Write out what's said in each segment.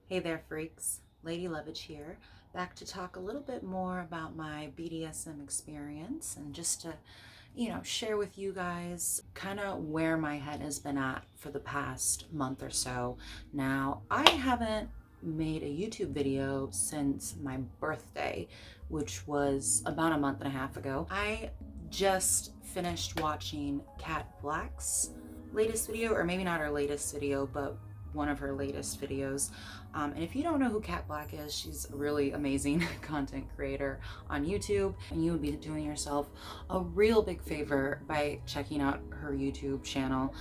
Hey there, freaks. Lady Lovage here, back to talk a little bit more about my BDSM experience and just to, share with you guys kind of where my head has been at for the past month or so. Now, I haven't made a YouTube video since my birthday, which was about a month and a half ago. I just finished watching Kat Blaque's latest video, or maybe not her latest video, but one of her latest videos. And if you don't know who Kat Blaque is, she's a really amazing content creator on YouTube, and you would be doing yourself a real big favor by checking out her YouTube channel.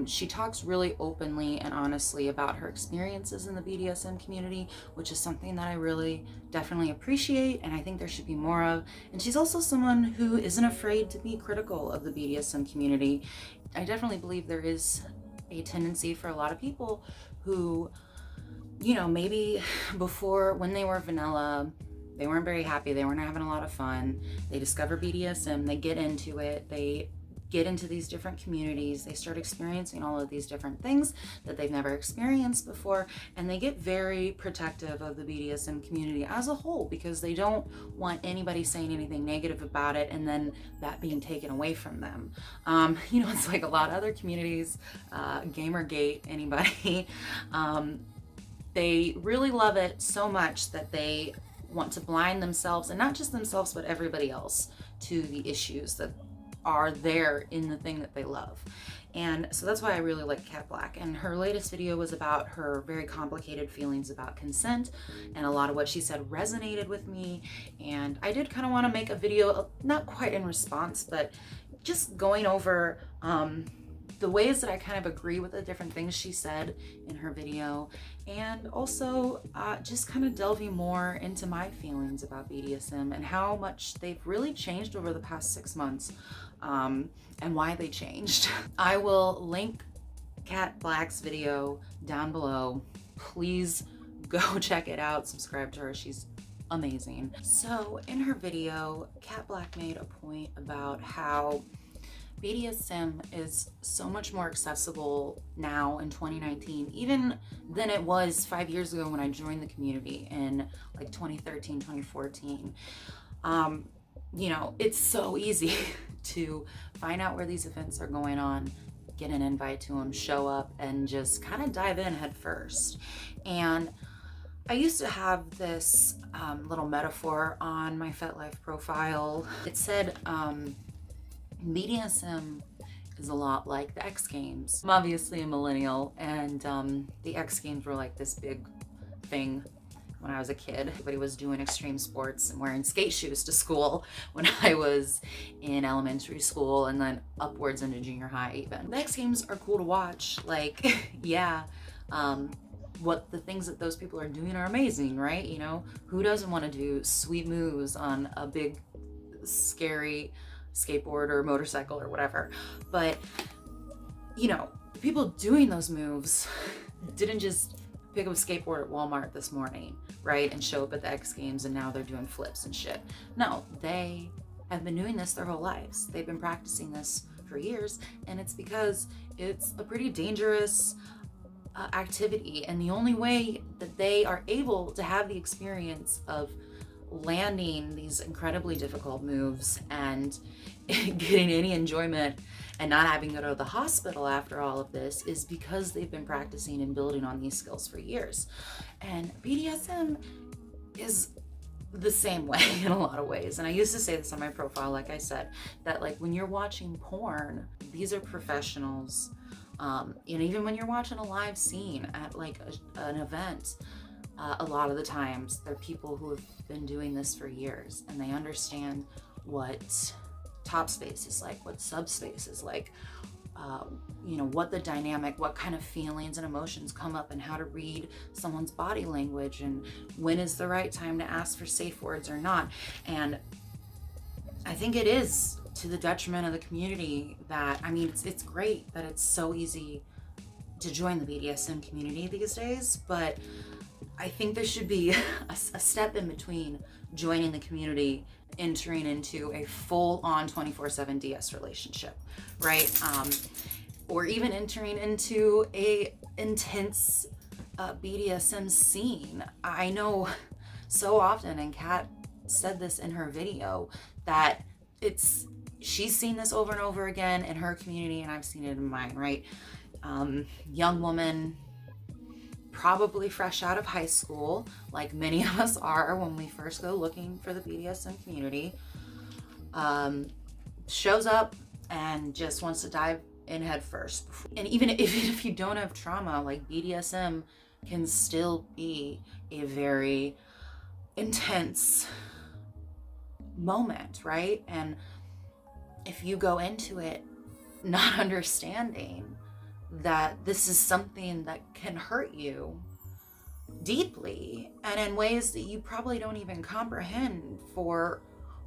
She talks really openly and honestly about her experiences in the BDSM community, which is something that I really definitely appreciate and I think there should be more of. And she's also someone who isn't afraid to be critical of the BDSM community. I definitely believe there is a tendency for a lot of people who, maybe before, when they were vanilla, they weren't very happy, they weren't having a lot of fun, they discover BDSM, they get into it, they get into these different communities, they start experiencing all of these different things that they've never experienced before, and they get very protective of the BDSM community as a whole because they don't want anybody saying anything negative about it and then that being taken away from them. It's like a lot of other communities, Gamergate, anybody, they really love it so much that they want to blind themselves, and not just themselves but everybody else, to the issues that are there in the thing that they love. And so that's why I really like Kat Blaque. And her latest video was about her very complicated feelings about consent, and a lot of what she said resonated with me. And I did kind of want to make a video, not quite in response, but just going over the ways that I kind of agree with the different things she said in her video, and also just kind of delving more into my feelings about BDSM and how much they've really changed over the past 6 months, and why they changed. I will link Kat Blaque's video down below. Please go check it out, subscribe to her, she's amazing. So in her video, Kat Blaque made a point about how BDSM is so much more accessible now in 2019, even than it was 5 years ago when I joined the community in like 2013, 2014. It's so easy to find out where these events are going on, get an invite to them, show up, and just kind of dive in head first. And I used to have this little metaphor on my FetLife profile. It said, BDSM is a lot like the X Games. I'm obviously a millennial, and the X Games were like this big thing when I was a kid. Everybody was doing extreme sports and wearing skate shoes to school when I was in elementary school, and then upwards into junior high even. The X Games are cool to watch. Like, yeah, what the things that those people are doing are amazing, right? Who doesn't want to do sweet moves on a big, scary skateboard or motorcycle or whatever? But people doing those moves didn't just pick up a skateboard at Walmart this morning, right, and show up at the X Games and now they're doing flips and shit. No, they have been doing this their whole lives. They've been practicing this for years, and it's because it's a pretty dangerous activity, and the only way that they are able to have the experience of landing these incredibly difficult moves and getting any enjoyment and not having to go to the hospital after all of this is because they've been practicing and building on these skills for years. And BDSM is the same way in a lot of ways. And I used to say this on my profile, like I said, that like when you're watching porn, these are professionals. And even when you're watching a live scene at like an event, a lot of the times they're people who have been doing this for years, and they understand what top space is like, what subspace is like, what the dynamic, what kind of feelings and emotions come up, and how to read someone's body language, and when is the right time to ask for safe words or not. And I think it is to the detriment of the community that, it's great that it's so easy to join the BDSM community these days, but I think there should be a step in between joining the community, entering into a full-on 24/7 DS relationship, right? Or even entering into a intense BDSM scene. I know so often, and Kat said this in her video, that she's seen this over and over again in her community, and I've seen it in mine, right? Young woman, probably fresh out of high school, like many of us are when we first go looking for the BDSM community, shows up and just wants to dive in head first. And even if you don't have trauma, like, BDSM can still be a very intense moment, right? And if you go into it not understanding that this is something that can hurt you deeply and in ways that you probably don't even comprehend for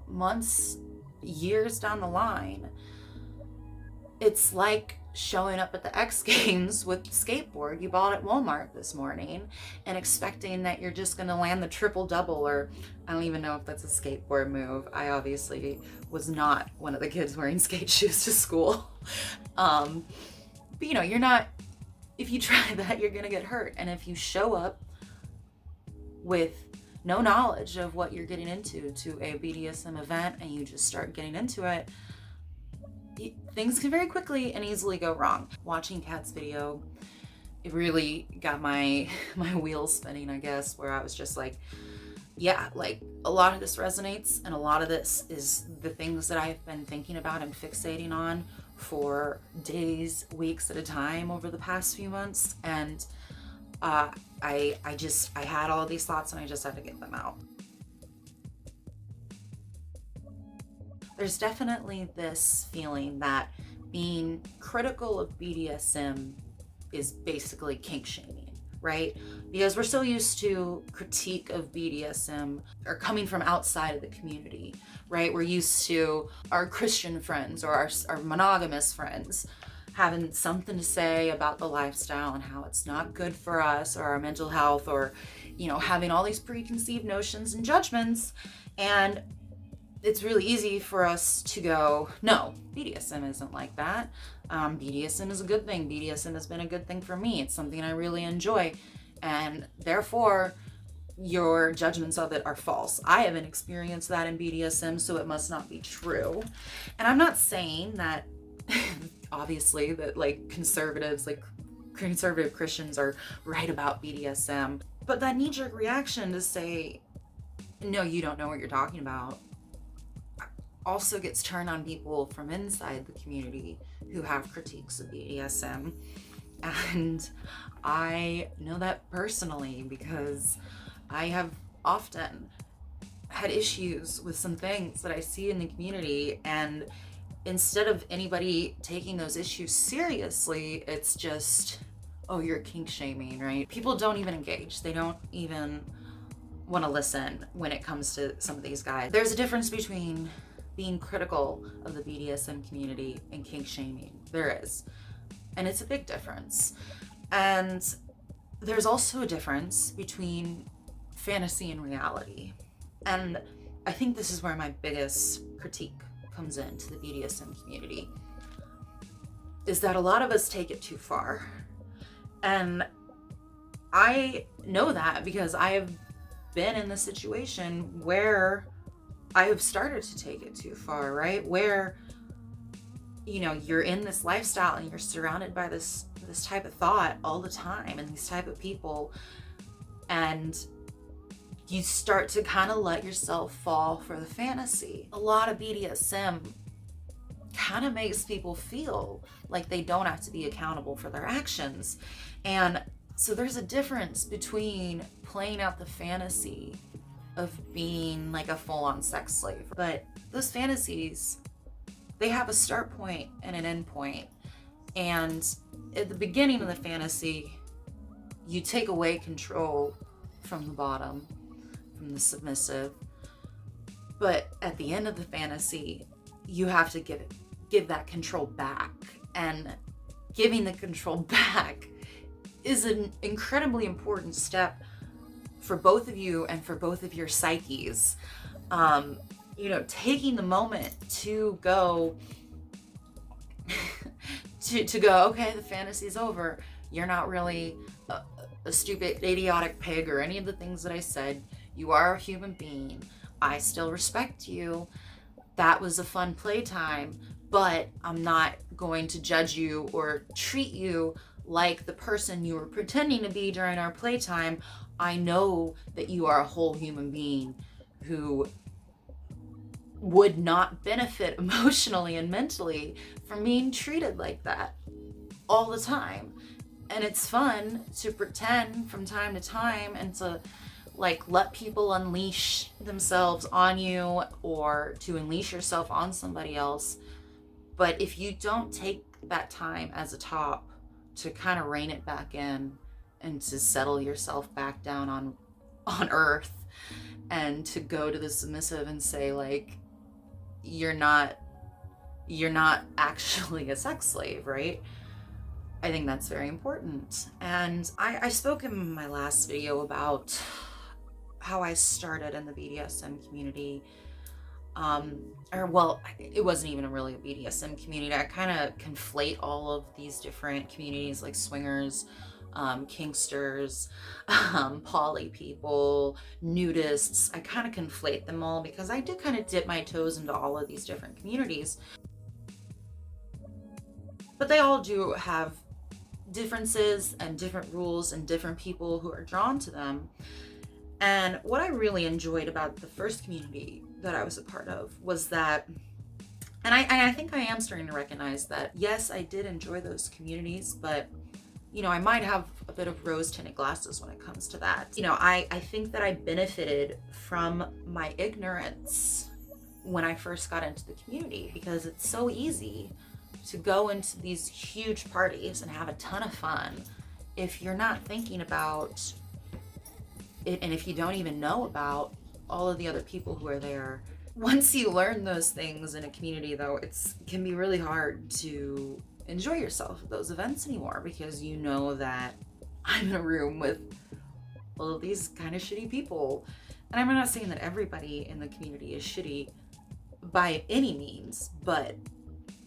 months, years down the line, it's like showing up at the X Games with the skateboard you bought at Walmart this morning and expecting that you're just going to land the triple double, or I don't even know if that's a skateboard move. I obviously was not one of the kids wearing skate shoes to school. But you're not, if you try that, you're going to get hurt. And if you show up with no knowledge of what you're getting into to a BDSM event and you just start getting into it, things can very quickly and easily go wrong. Watching Kat's video, it really got my wheels spinning, I guess, where I was just like, yeah, like, a lot of this resonates, and a lot of this is the things that I've been thinking about and fixating on for days, weeks at a time over the past few months. And I had all these thoughts and I just had to get them out. There's definitely this feeling that being critical of BDSM is basically kink shaming, right? Because we're so used to critique of BDSM or coming from outside of the community, right? We're used to our Christian friends or our monogamous friends having something to say about the lifestyle and how it's not good for us or our mental health, or, having all these preconceived notions and judgments. And it's really easy for us to go, no, BDSM isn't like that. BDSM is a good thing. BDSM has been a good thing for me. It's something I really enjoy. And therefore, your judgments of it are false. I haven't experienced that in BDSM, so it must not be true. And I'm not saying that, obviously, that conservative Christians are right about BDSM. But that knee-jerk reaction to say, no, you don't know what you're talking about, also gets turned on people from inside the community who have critiques of BDSM. And I know that personally because I have often had issues with some things that I see in the community, and instead of anybody taking those issues seriously, it's just, oh, you're kink shaming, right? People don't even engage. They don't even want to listen when it comes to some of these guys. There's a difference between being critical of the BDSM community and kink shaming. There is. And it's a big difference. And there's also a difference between fantasy and reality. And I think this is where my biggest critique comes into the BDSM community, is that a lot of us take it too far. And I know that because I have been in the situation where I have started to take it too far, right? Where, you're in this lifestyle and you're surrounded by this type of thought all the time and these type of people, and you start to kind of let yourself fall for the fantasy. A lot of BDSM kind of makes people feel like they don't have to be accountable for their actions. And so there's a difference between playing out the fantasy of being like a full-on sex slave. But those fantasies, they have a start point and an end point. And at the beginning of the fantasy, you take away control from the bottom, from the submissive. But at the end of the fantasy, you have to give that control back. And giving the control back is an incredibly important step for both of you and for both of your psyches. Taking the moment to go to go, okay, the fantasy's over. You're not really a stupid, idiotic pig or any of the things that I said. You are a human being. I still respect you. That was a fun playtime, but I'm not going to judge you or treat you like the person you were pretending to be during our playtime. I know that you are a whole human being who would not benefit emotionally and mentally from being treated like that all the time. And it's fun to pretend from time to time and to like let people unleash themselves on you or to unleash yourself on somebody else. But if you don't take that time as a top to kind of rein it back in and to settle yourself back down on earth and to go to the submissive and say like, you're not actually a sex slave, right? I think that's very important. And I spoke in my last video about how I started in the BDSM community. Or well, it wasn't even really a BDSM community. I kind of conflate all of these different communities like swingers, kinksters, poly people, nudists. I kind of conflate them all because I do kind of dip my toes into all of these different communities. But they all do have differences and different rules and different people who are drawn to them. And what I really enjoyed about the first community that I was a part of was that, and I think I am starting to recognize that, yes, I did enjoy those communities, but you know, I might have a bit of rose-tinted glasses when it comes to that. You know, I think that I benefited from my ignorance when I first got into the community because it's so easy to go into these huge parties and have a ton of fun if you're not thinking about it and if you don't even know about all of the other people who are there. Once you learn those things in a community though, it can be really hard to enjoy yourself at those events anymore because you know that I'm in a room with all of these kind of shitty people. And I'm not saying that everybody in the community is shitty by any means, but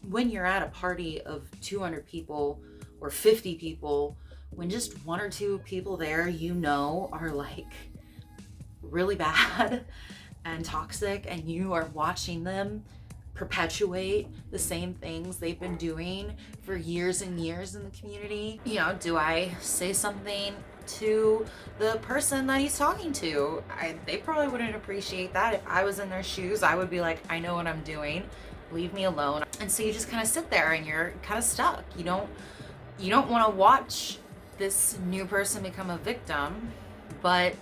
when you're at a party of 200 people or 50 people, when just one or two people there you know are like really bad and toxic and you are watching them perpetuate the same things they've been doing for years and years in the community, you know, do I say something to the person that he's talking to? They probably wouldn't appreciate that. If I was in their shoes, I would be like, I know what I'm doing, leave me alone. And so you just kind of sit there and you're kind of stuck. You don't want to watch this new person become a victim, but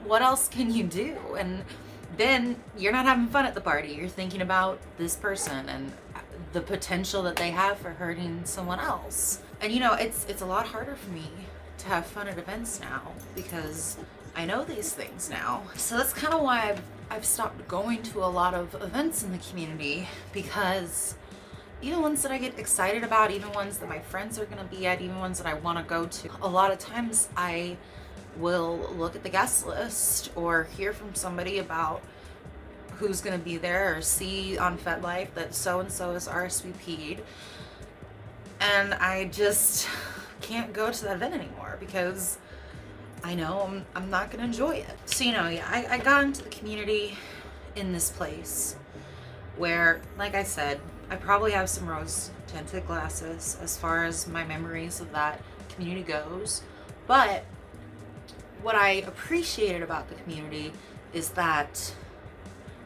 what else can you do? And then you're not having fun at the party. You're thinking about this person and the potential that they have for hurting someone else. And you know, it's a lot harder for me to have fun at events now because I know these things now. So that's kind of why I've stopped going to a lot of events in the community, because even ones that I get excited about, even ones that my friends are gonna be at, even ones that I wanna go to, a lot of times I will look at the guest list or hear from somebody about who's gonna be there or see on FetLife that so-and-so is RSVP'd, and I just can't go to that event anymore because I know I'm not gonna enjoy it. So you know, yeah, I got into the community in this place where, like I said, I probably have some rose-tinted glasses as far as my memories of that community goes, but what I appreciated about the community is that,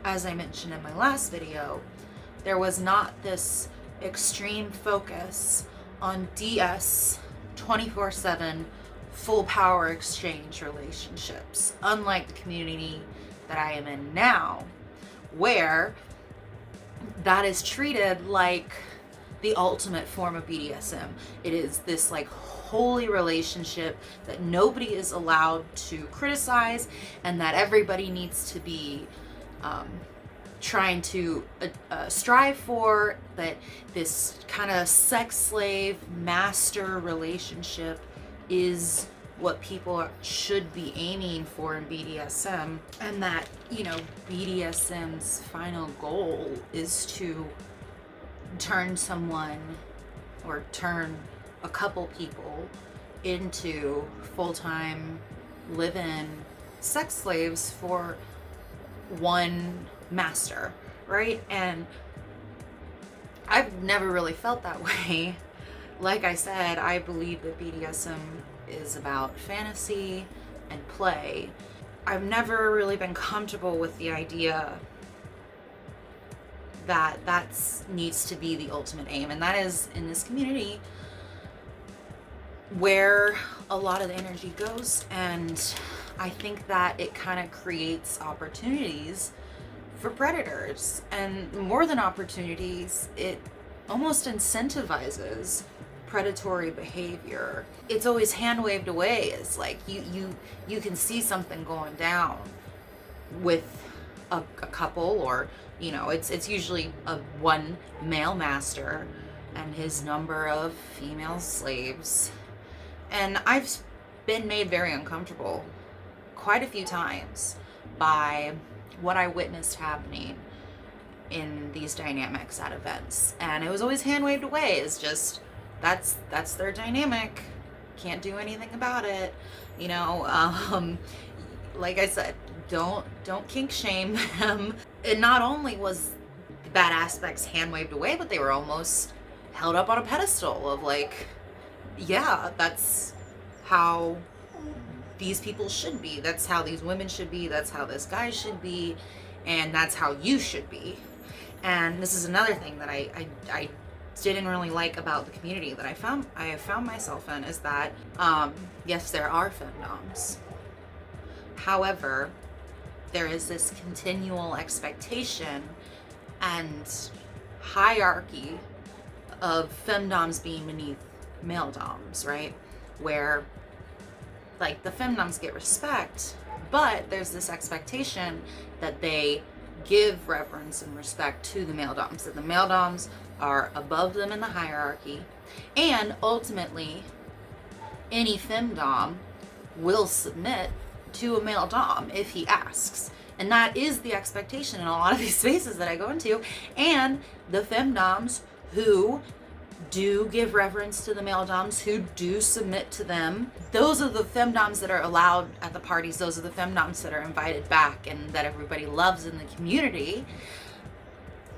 as I mentioned in my last video, there was not this extreme focus on DS 24/7 full power exchange relationships, unlike the community that I am in now, where that is treated like the ultimate form of BDSM. It is this like holy relationship that nobody is allowed to criticize and that everybody needs to be trying to strive for, that this kind of sex slave master relationship is what people should be aiming for in BDSM, and that, you know, BDSM's final goal is to turn someone or turn a couple people into full-time live-in sex slaves for one master, right? And I've never really felt that way. Like I said, I believe that BDSM is about fantasy and play. I've never really been comfortable with the idea that needs to be the ultimate aim, and that is, in this community, where a lot of the energy goes. And I think that it kind of creates opportunities for predators, and more than opportunities, it almost incentivizes predatory behavior. It's always hand waved away. It's like you can see something going down with a couple, or it's usually one male master and his number of female slaves. And I've been made very uncomfortable quite a few times by what I witnessed happening in these dynamics at events. And it was always hand waved away. It's just, that's their dynamic. Can't do anything about it. Like I said, don't kink shame them. And not only was the bad aspects hand waved away, but they were almost held up on a pedestal of like, yeah, that's how these people should be. That's how these women should be. That's how this guy should be. And that's how you should be. And this is another thing that I didn't really like about the community that I have found myself in, is that, yes, there are femdoms. However, there is this continual expectation and hierarchy of femdoms being beneath male doms, right? Where, like, the femdoms get respect, but there's this expectation that they give reverence and respect to the male doms, that the male doms are above them in the hierarchy, and ultimately any femdom will submit to a male dom if he asks. And that is the expectation in a lot of these spaces that I go into. And the femdoms who do give reverence to the male doms, who do submit to them, those are the femdoms that are allowed at the parties. Those are the femdoms that are invited back and that everybody loves in the community.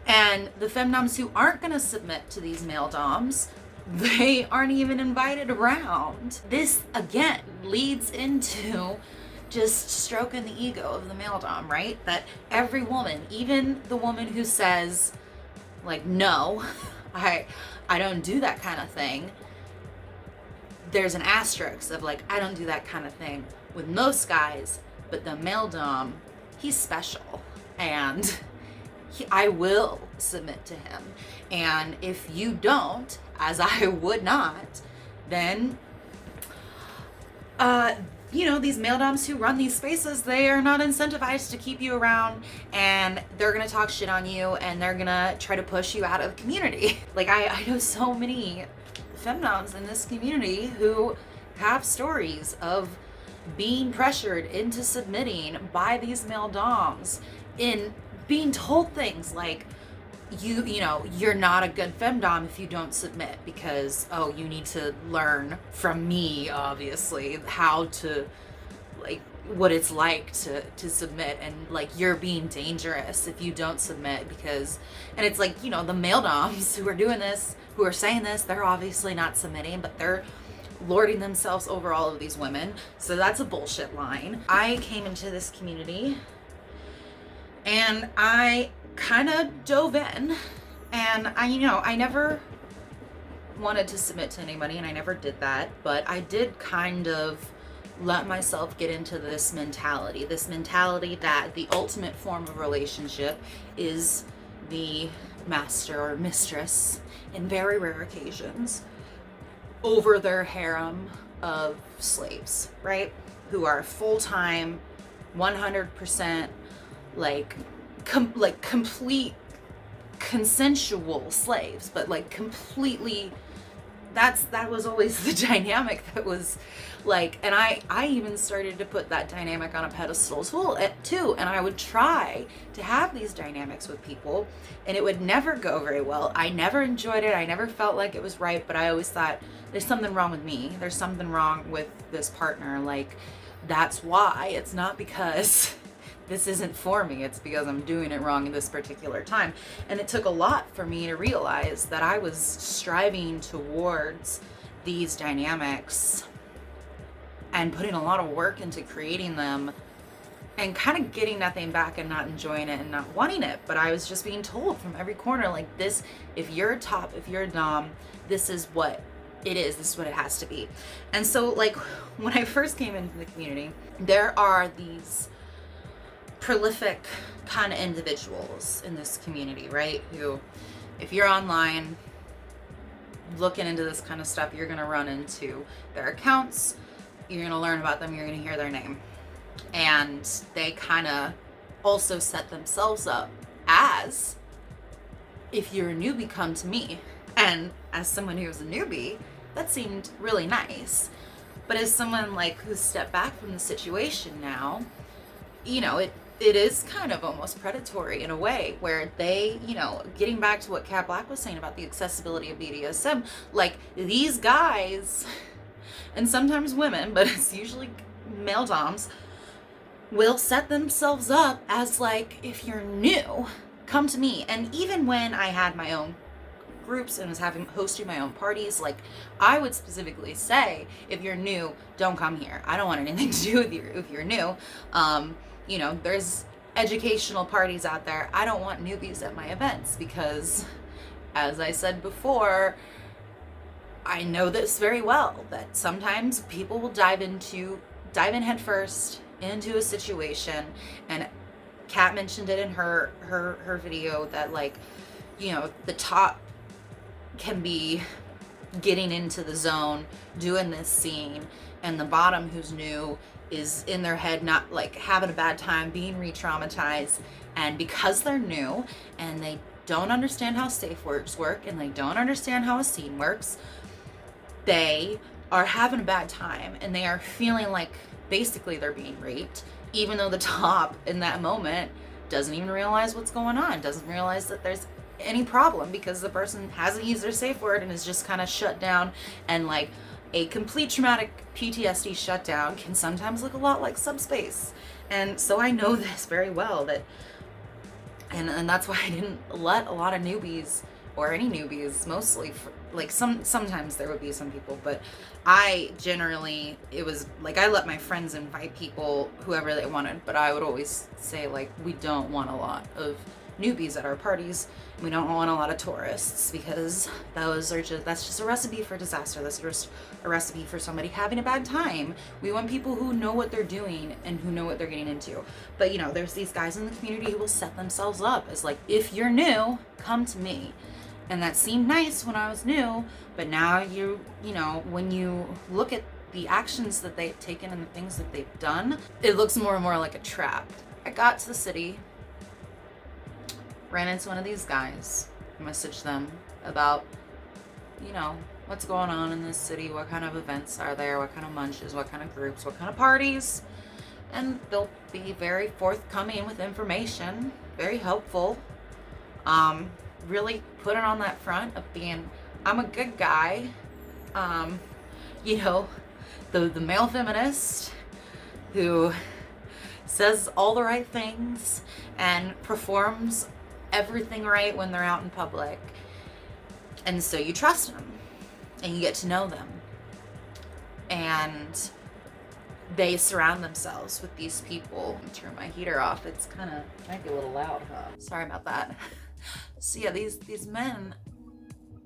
And the femdoms who aren't going to submit to these male doms, they aren't even invited around. This, again, leads into just stroking the ego of the male dom, right? That every woman, even the woman who says, like, no, I don't do that kind of thing, there's an asterisk of like, I don't do that kind of thing with most guys, but the male dom, he's special, and I will submit to him. And if you don't, as I would not, then these male doms who run these spaces, they are not incentivized to keep you around, and they're gonna talk shit on you, and they're gonna try to push you out of the community. Like, I know so many femdoms in this community who have stories of being pressured into submitting by these male doms, in being told things like, you're not a good femdom if you don't submit, because, you need to learn from me, obviously, how to, like, what it's like to submit, and like, you're being dangerous if you don't submit, because, and it's like, the male doms who are doing this, who are saying this, they're obviously not submitting, but they're lording themselves over all of these women. So that's a bullshit line. I came into this community and I kind of dove in, and I never wanted to submit to anybody, and I never did that, but I did kind of let myself get into this mentality that the ultimate form of relationship is the master or mistress, in very rare occasions, over their harem of slaves, right? Who are full-time, 100%, complete consensual slaves, but like completely that was always the dynamic that was like, and I even started to put that dynamic on a pedestal too, and I would try to have these dynamics with people, and it would never go very well. I never enjoyed it. I never felt like it was right, but I always thought, there's something wrong with me. There's something wrong with this partner. Like, that's why. It's not because this isn't for me. It's because I'm doing it wrong at this particular time. And it took a lot for me to realize that I was striving towards these dynamics and putting a lot of work into creating them and kind of getting nothing back and not enjoying it and not wanting it. But I was just being told from every corner, like, this, if you're a top, if you're a dom, this is what it is. This is what it has to be. And so, like, when I first came into the community, there are these prolific kind of individuals in this community, right? Who, if you're online looking into this kind of stuff, you're going to run into their accounts, you're going to learn about them, you're going to hear their name. And they kind of also set themselves up as, if you're a newbie, come to me. And as someone who was a newbie, that seemed really nice. But as someone like who's stepped back from the situation now, you know, it is kind of almost predatory in a way, where they, you know, getting back to what Kat Blaque was saying about the accessibility of BDSM, like, these guys, and sometimes women, but it's usually male doms, will set themselves up as like, if you're new, come to me. And even when I had my own groups and was hosting my own parties, like, I would specifically say, if you're new, don't come here. I don't want anything to do with you if you're new. You know, there's educational parties out there. I don't want newbies at my events because, as I said before, I know this very well, that sometimes people will dive in head first into a situation. And Kat mentioned it in her video that, like, you know, the top can be getting into the zone, doing this scene, and the bottom, who's new, is in their head, not like having a bad time, being re-traumatized. And because they're new and they don't understand how safe words work and they don't understand how a scene works, they are having a bad time and they are feeling like basically they're being raped, even though the top in that moment doesn't even realize what's going on, doesn't realize that there's any problem, because the person hasn't used their safe word and is just kind of shut down. And like, a complete traumatic PTSD shutdown can sometimes look a lot like subspace. And so I know this very well, that and that's why I didn't let a lot of newbies, or any newbies, mostly, like, sometimes there would be some people, but I generally, it was like, I let my friends invite people, whoever they wanted, but I would always say, like, we don't want a lot of newbies at our parties. We don't want a lot of tourists, because that's just a recipe for disaster. That's just a recipe for somebody having a bad time. We want people who know what they're doing and who know what they're getting into. But, you know, there's these guys in the community who will set themselves up as like, if you're new, come to me. And that seemed nice when I was new, but now you know, when you look at the actions that they've taken and the things that they've done, it looks more and more like a trap. I got to the city, ran into one of these guys, messaged them about, you know, what's going on in this city, what kind of events are there, what kind of munches, what kind of groups, what kind of parties. And they'll be very forthcoming with information, very helpful. Really put it on that front of being, I'm a good guy, you know, the male feminist who says all the right things and performs everything right when they're out in public. And so you trust them and you get to know them, and they surround themselves with these people. Turn my heater off. It's might be a little loud, huh? Sorry about that. So yeah, these men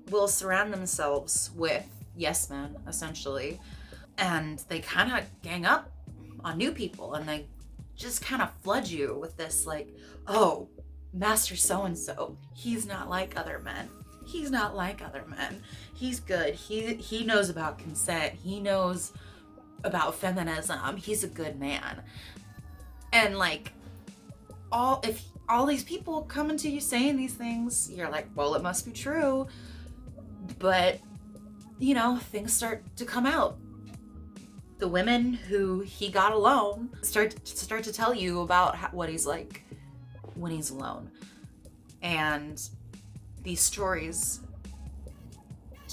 will surround themselves with yes men, essentially, and they kind of gang up on new people, and they just kind of flood you with this, like, oh, Master so-and-so, he's not like other men. He's not like other men. He's good. He knows about consent. He knows about feminism. He's a good man. And like, if all these people coming to you saying these things, you're like, well, it must be true. But things start to come out. The women who he got alone start to tell you about what he's like when he's alone. And these stories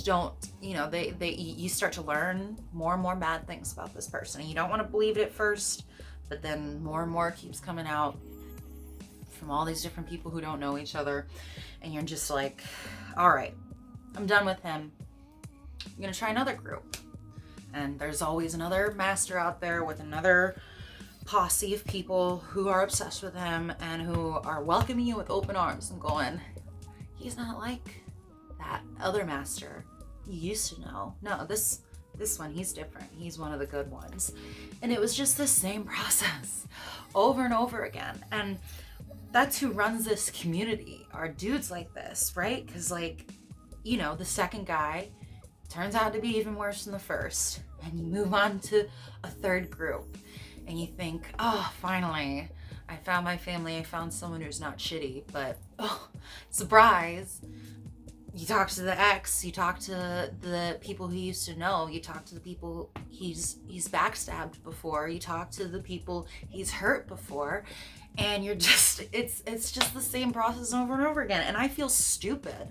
don't, you start to learn more and more bad things about this person. And you don't want to believe it at first, but then more and more keeps coming out from all these different people who don't know each other. And you're just like, all right, I'm done with him. I'm going to try another group. And there's always another master out there with another posse of people who are obsessed with him and who are welcoming you with open arms and going, he's not like that other master you used to know. No, this one, he's different. He's one of the good ones. And it was just the same process over and over again. And that's who runs this community, are dudes like this, right? Because the second guy turns out to be even worse than the first. And you move on to a third group and you think, oh, finally, I found my family. I found someone who's not shitty. But, oh, surprise. You talk to the ex, you talk to the people he used to know, you talk to the people he's backstabbed before, you talk to the people he's hurt before, and you're just, it's just the same process over and over again. And I feel stupid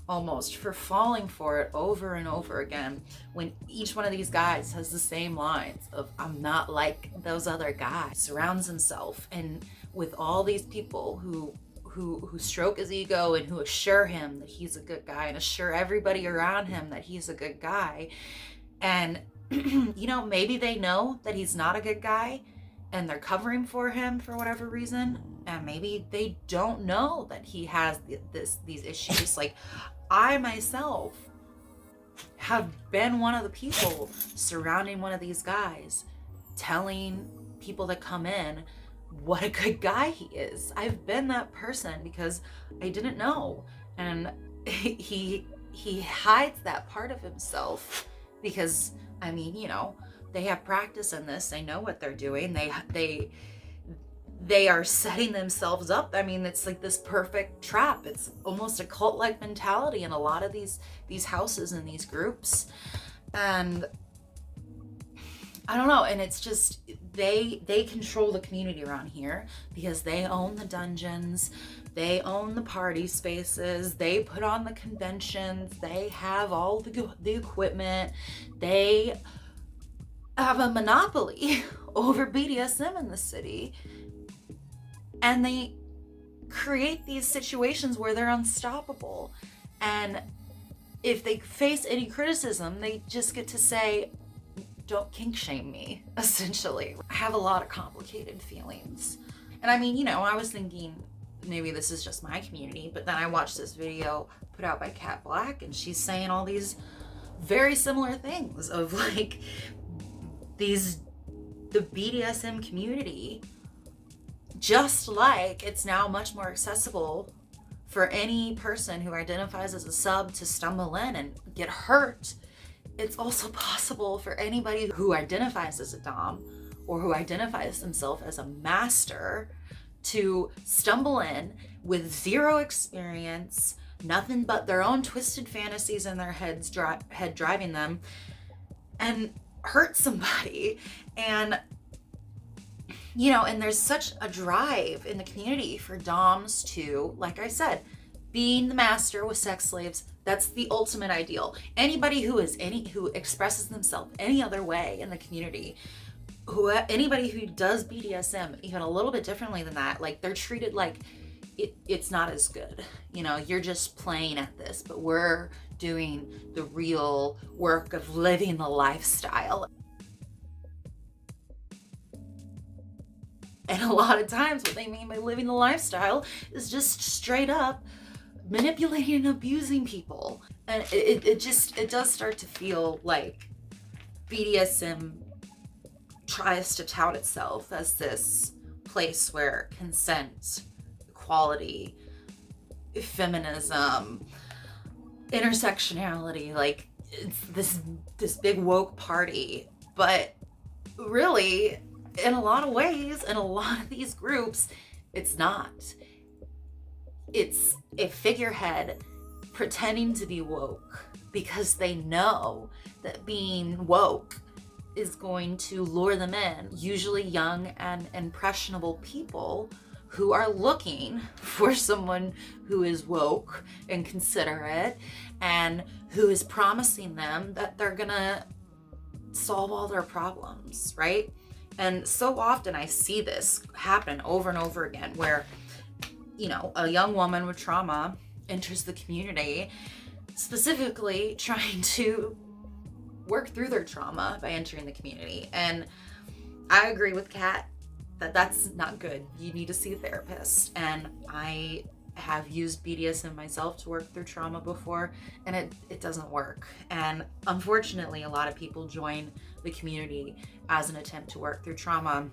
almost for falling for it over and over again when each one of these guys has the same lines of, I'm not like those other guys. Surrounds himself and with all these people who stroke his ego and who assure him that he's a good guy and assure everybody around him that he's a good guy. And maybe they know that he's not a good guy and they're covering for him for whatever reason, and maybe they don't know that he has these issues. Like, I myself have been one of the people surrounding one of these guys, telling people that come in what a good guy he is. I've been that person because I didn't know. And he hides that part of himself because, they have practice in this. They know what they're doing. They are setting themselves up. It's like this perfect trap. It's almost a cult-like mentality in a lot of these houses and these groups. And I don't know. And it's just, they control the community around here because they own the dungeons. They own the party spaces. They put on the conventions. They have all the equipment. They have a monopoly over BDSM in the city. And they create these situations where they're unstoppable. And if they face any criticism, they just get to say, don't kink shame me, essentially. I have a lot of complicated feelings. And I was thinking maybe this is just my community, but then I watched this video put out by Kat Blaque, and she's saying all these very similar things of the BDSM community, just like it's now much more accessible for any person who identifies as a sub to stumble in and get hurt. It's also possible for anybody who identifies as a dom or who identifies themselves as a master to stumble in with zero experience, nothing but their own twisted fantasies in their head driving them, and hurt somebody. And and there's such a drive in the community for doms to, like I said, being the master with sex slaves. That's the ultimate ideal. Anybody who expresses themselves any other way in the community, anybody who does BDSM even a little bit differently than that, they're treated like it's not as good. You're just playing at this, but we're doing the real work of living the lifestyle. And a lot of times what they mean by living the lifestyle is just straight up manipulating and abusing people. And it does start to feel like BDSM tries to tout itself as this place where consent, equality, feminism, intersectionality, it's this big woke party. But really, in a lot of ways, in a lot of these groups, it's not. It's a figurehead pretending to be woke because they know that being woke is going to lure them in, usually young and impressionable people who are looking for someone who is woke and considerate and who is promising them that they're gonna solve all their problems, right? And so often I see this happen over and over again where, you know, a young woman with trauma enters the community specifically trying to work through their trauma by entering the community. And I agree with Kat that that's not good. You need to see a therapist. And I have used BDSM myself to work through trauma before, and it doesn't work. And unfortunately, a lot of people join the community as an attempt to work through trauma,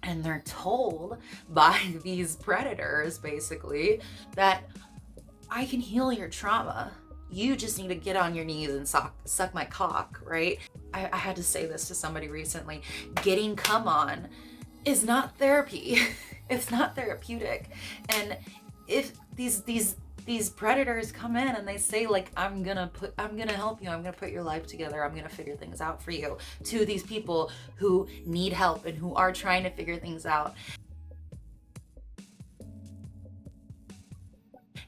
and they're told by these predators basically that I can heal your trauma. You just need to get on your knees and suck my cock, right? I had to say this to somebody recently. Getting cum on is not therapy. It's not therapeutic. And if these predators come in and they say like, I'm gonna help you, I'm gonna put your life together, I'm gonna figure things out for you, to these people who need help and who are trying to figure things out.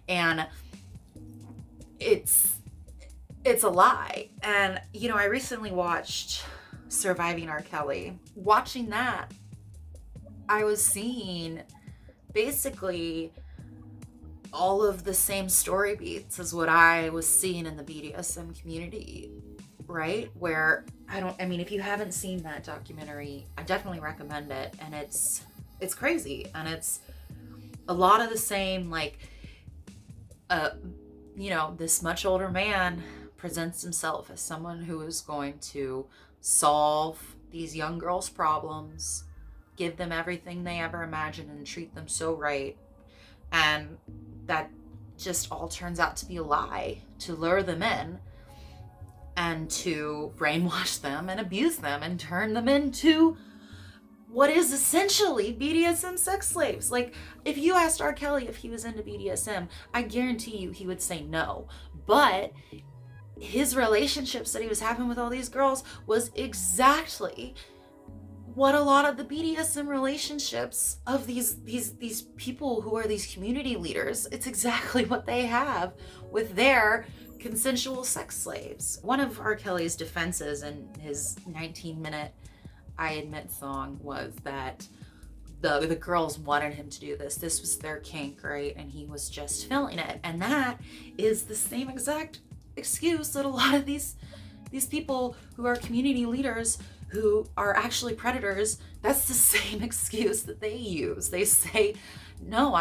And it's a lie. And you know, I recently watched Surviving R. Kelly. Watching that, I was seeing basically all of the same story beats as what I was seeing in the BDSM community, right? Where I mean, if you haven't seen that documentary, I definitely recommend it. And it's crazy. And it's a lot of the same, like, you know, this much older man presents himself as someone who is going to solve these young girls' problems, give them everything they ever imagined, and treat them so right. And that just all turns out to be a lie, to lure them in and to brainwash them and abuse them and turn them into what is essentially BDSM sex slaves. Like, if you asked R. Kelly if he was into BDSM, I guarantee you he would say no. But his relationships that he was having with all these girls was exactly what a lot of the BDSM relationships of these people who are these community leaders, it's exactly what they have with their consensual sex slaves. One of R. Kelly's defenses in his 19-minute I Admit song was that the girls wanted him to do this. This was their kink, right? And he was just feeling it. And that is the same exact excuse that a lot of these people who are community leaders who are actually predators, that's the same excuse that they use. They say, no,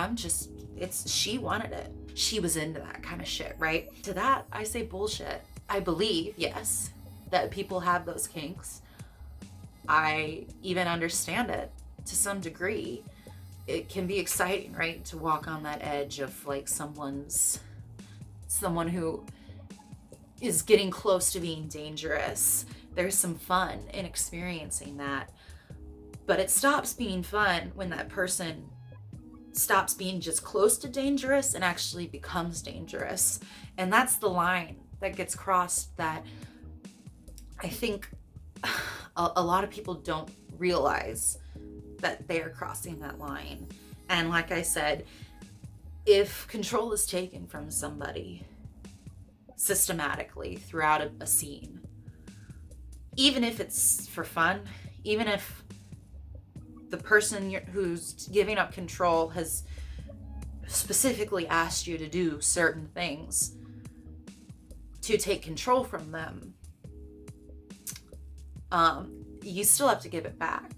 she wanted it. She was into that kind of shit, right? To that, I say bullshit. I believe, yes, that people have those kinks. I even understand it to some degree. It can be exciting, right? To walk on that edge of like someone who is getting close to being dangerous. There's some fun in experiencing that. But it stops being fun when that person stops being just close to dangerous and actually becomes dangerous. And that's the line that gets crossed that I think a lot of people don't realize that they are crossing that line. And like I said, if control is taken from somebody systematically throughout a scene, even if it's for fun, even if the person who's giving up control has specifically asked you to do certain things to take control from them, you still have to give it back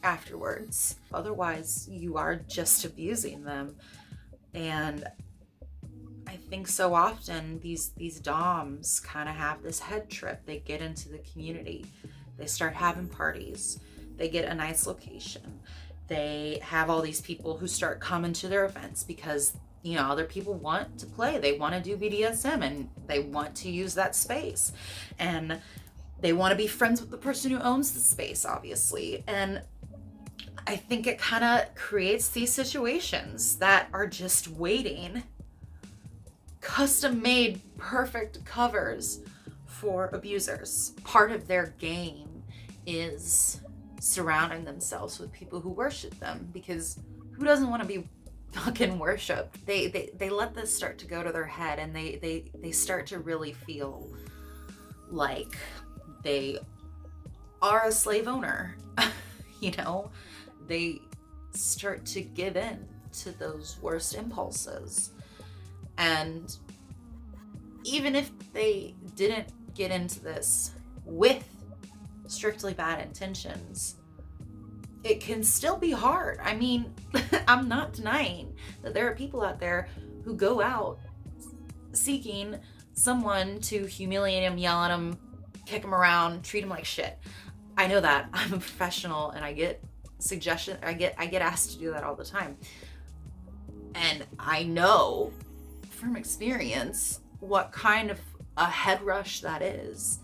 afterwards. Otherwise, you are just abusing them. And I think so often these doms kind of have this head trip. They get into the community, they start having parties, they get a nice location, they have all these people who start coming to their events because, you know, other people want to play, they want to do BDSM, and they want to use that space, and they want to be friends with the person who owns the space, obviously. And I think it kind of creates these situations that are just waiting, custom made perfect covers for abusers. Part of their game is surrounding themselves with people who worship them, because who doesn't want to be fucking worshipped? They let this start to go to their head, and they start to really feel like they are a slave owner. You know, they start to give in to those worst impulses. And even if they didn't get into this with strictly bad intentions, it can still be hard. I mean, I'm not denying that there are people out there who go out seeking someone to humiliate them, yell at them, kick them around, treat them like shit. I know that. I'm a professional, and I get suggestions. I get asked to do that all the time. And I know from experience what kind of a head rush that is.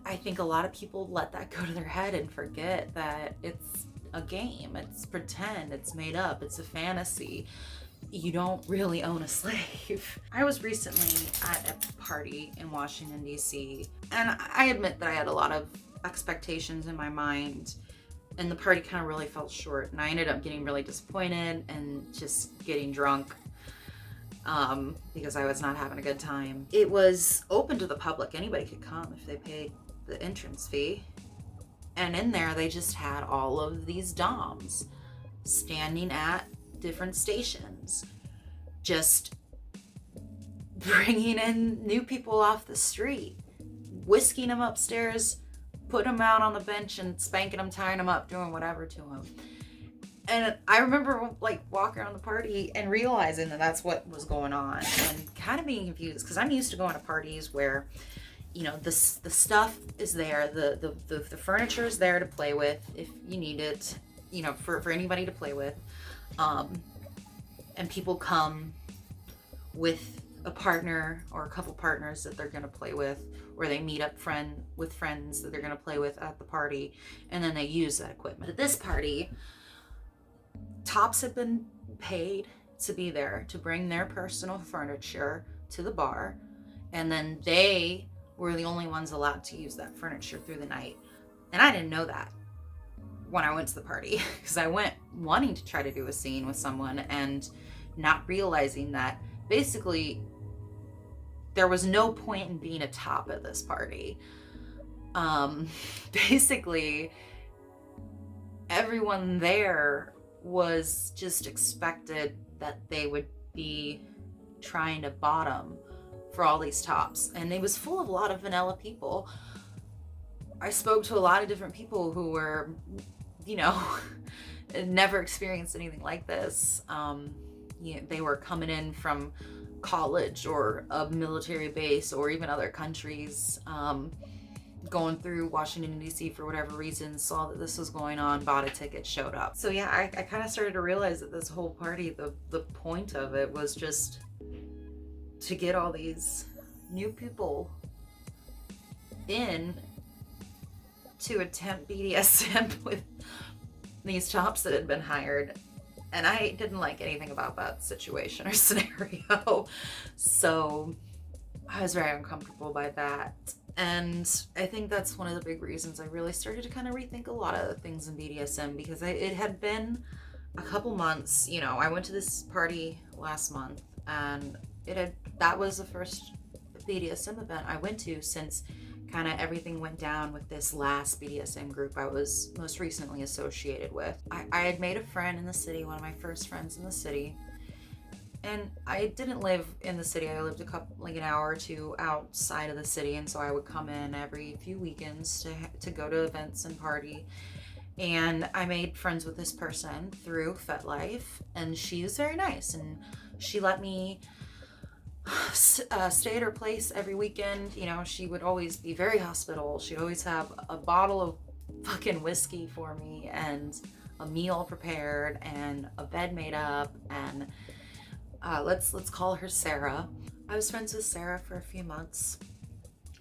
I think a lot of people let that go to their head and forget that it's a game. It's pretend. It's made up. It's a fantasy. You don't really own a slave. I was recently at a party in Washington, D.C., and I admit that I had a lot of expectations in my mind, and the party kind of really fell short, and I ended up getting really disappointed and just getting drunk because I was not having a good time. It was open to the public. Anybody could come if they paid the entrance fee. And in there, they just had all of these doms standing at different stations, just bringing in new people off the street, whisking them upstairs, putting them out on the bench and spanking them, tying them up, doing whatever to them. And I remember like walking around the party and realizing that that's what was going on, and kind of being confused, because I'm used to going to parties where, you know, the stuff is there, the furniture is there to play with if you need it, you know, for anybody to play with, and people come with a partner or a couple partners that they're going to play with, or they meet up with friends that they're going to play with at the party, and then they use that equipment. At this party, tops have been paid to be there, to bring their personal furniture to the bar, and then they were the only ones allowed to use that furniture through the night. And I didn't know that when I went to the party, because I went wanting to try to do a scene with someone and not realizing that basically there was no point in being a top at this party. Basically, everyone there was just expected that they would be trying to bottom for all these tops, and it was full of a lot of vanilla people. I spoke to a lot of different people who were, you know, never experienced anything like this. You know, they were coming in from college or a military base or even other countries, going through Washington, D.C. for whatever reason, saw that this was going on, bought a ticket, showed up. So yeah, I kind of started to realize that this whole party, the point of it was just to get all these new people in to attempt BDSM with these tops that had been hired. And I didn't like anything about that situation or scenario. So I was very uncomfortable by that. And I think that's one of the big reasons I really started to kind of rethink a lot of things in BDSM, because it had been a couple months. You know, I went to this party last month, and that was the first BDSM event I went to since kind of everything went down with this last BDSM group I was most recently associated with. I had made a friend in the city, one of my first friends in the city, and I didn't live in the city. I lived an hour or two outside of the city, and so I would come in every few weekends to go to events and party. And I made friends with this person through FetLife, and she was very nice, and she let me stay at her place every weekend. You know, she would always be very hospitable. She'd always have a bottle of fucking whiskey for me, and a meal prepared, and a bed made up, and let's call her Sarah. I was friends with Sarah for a few months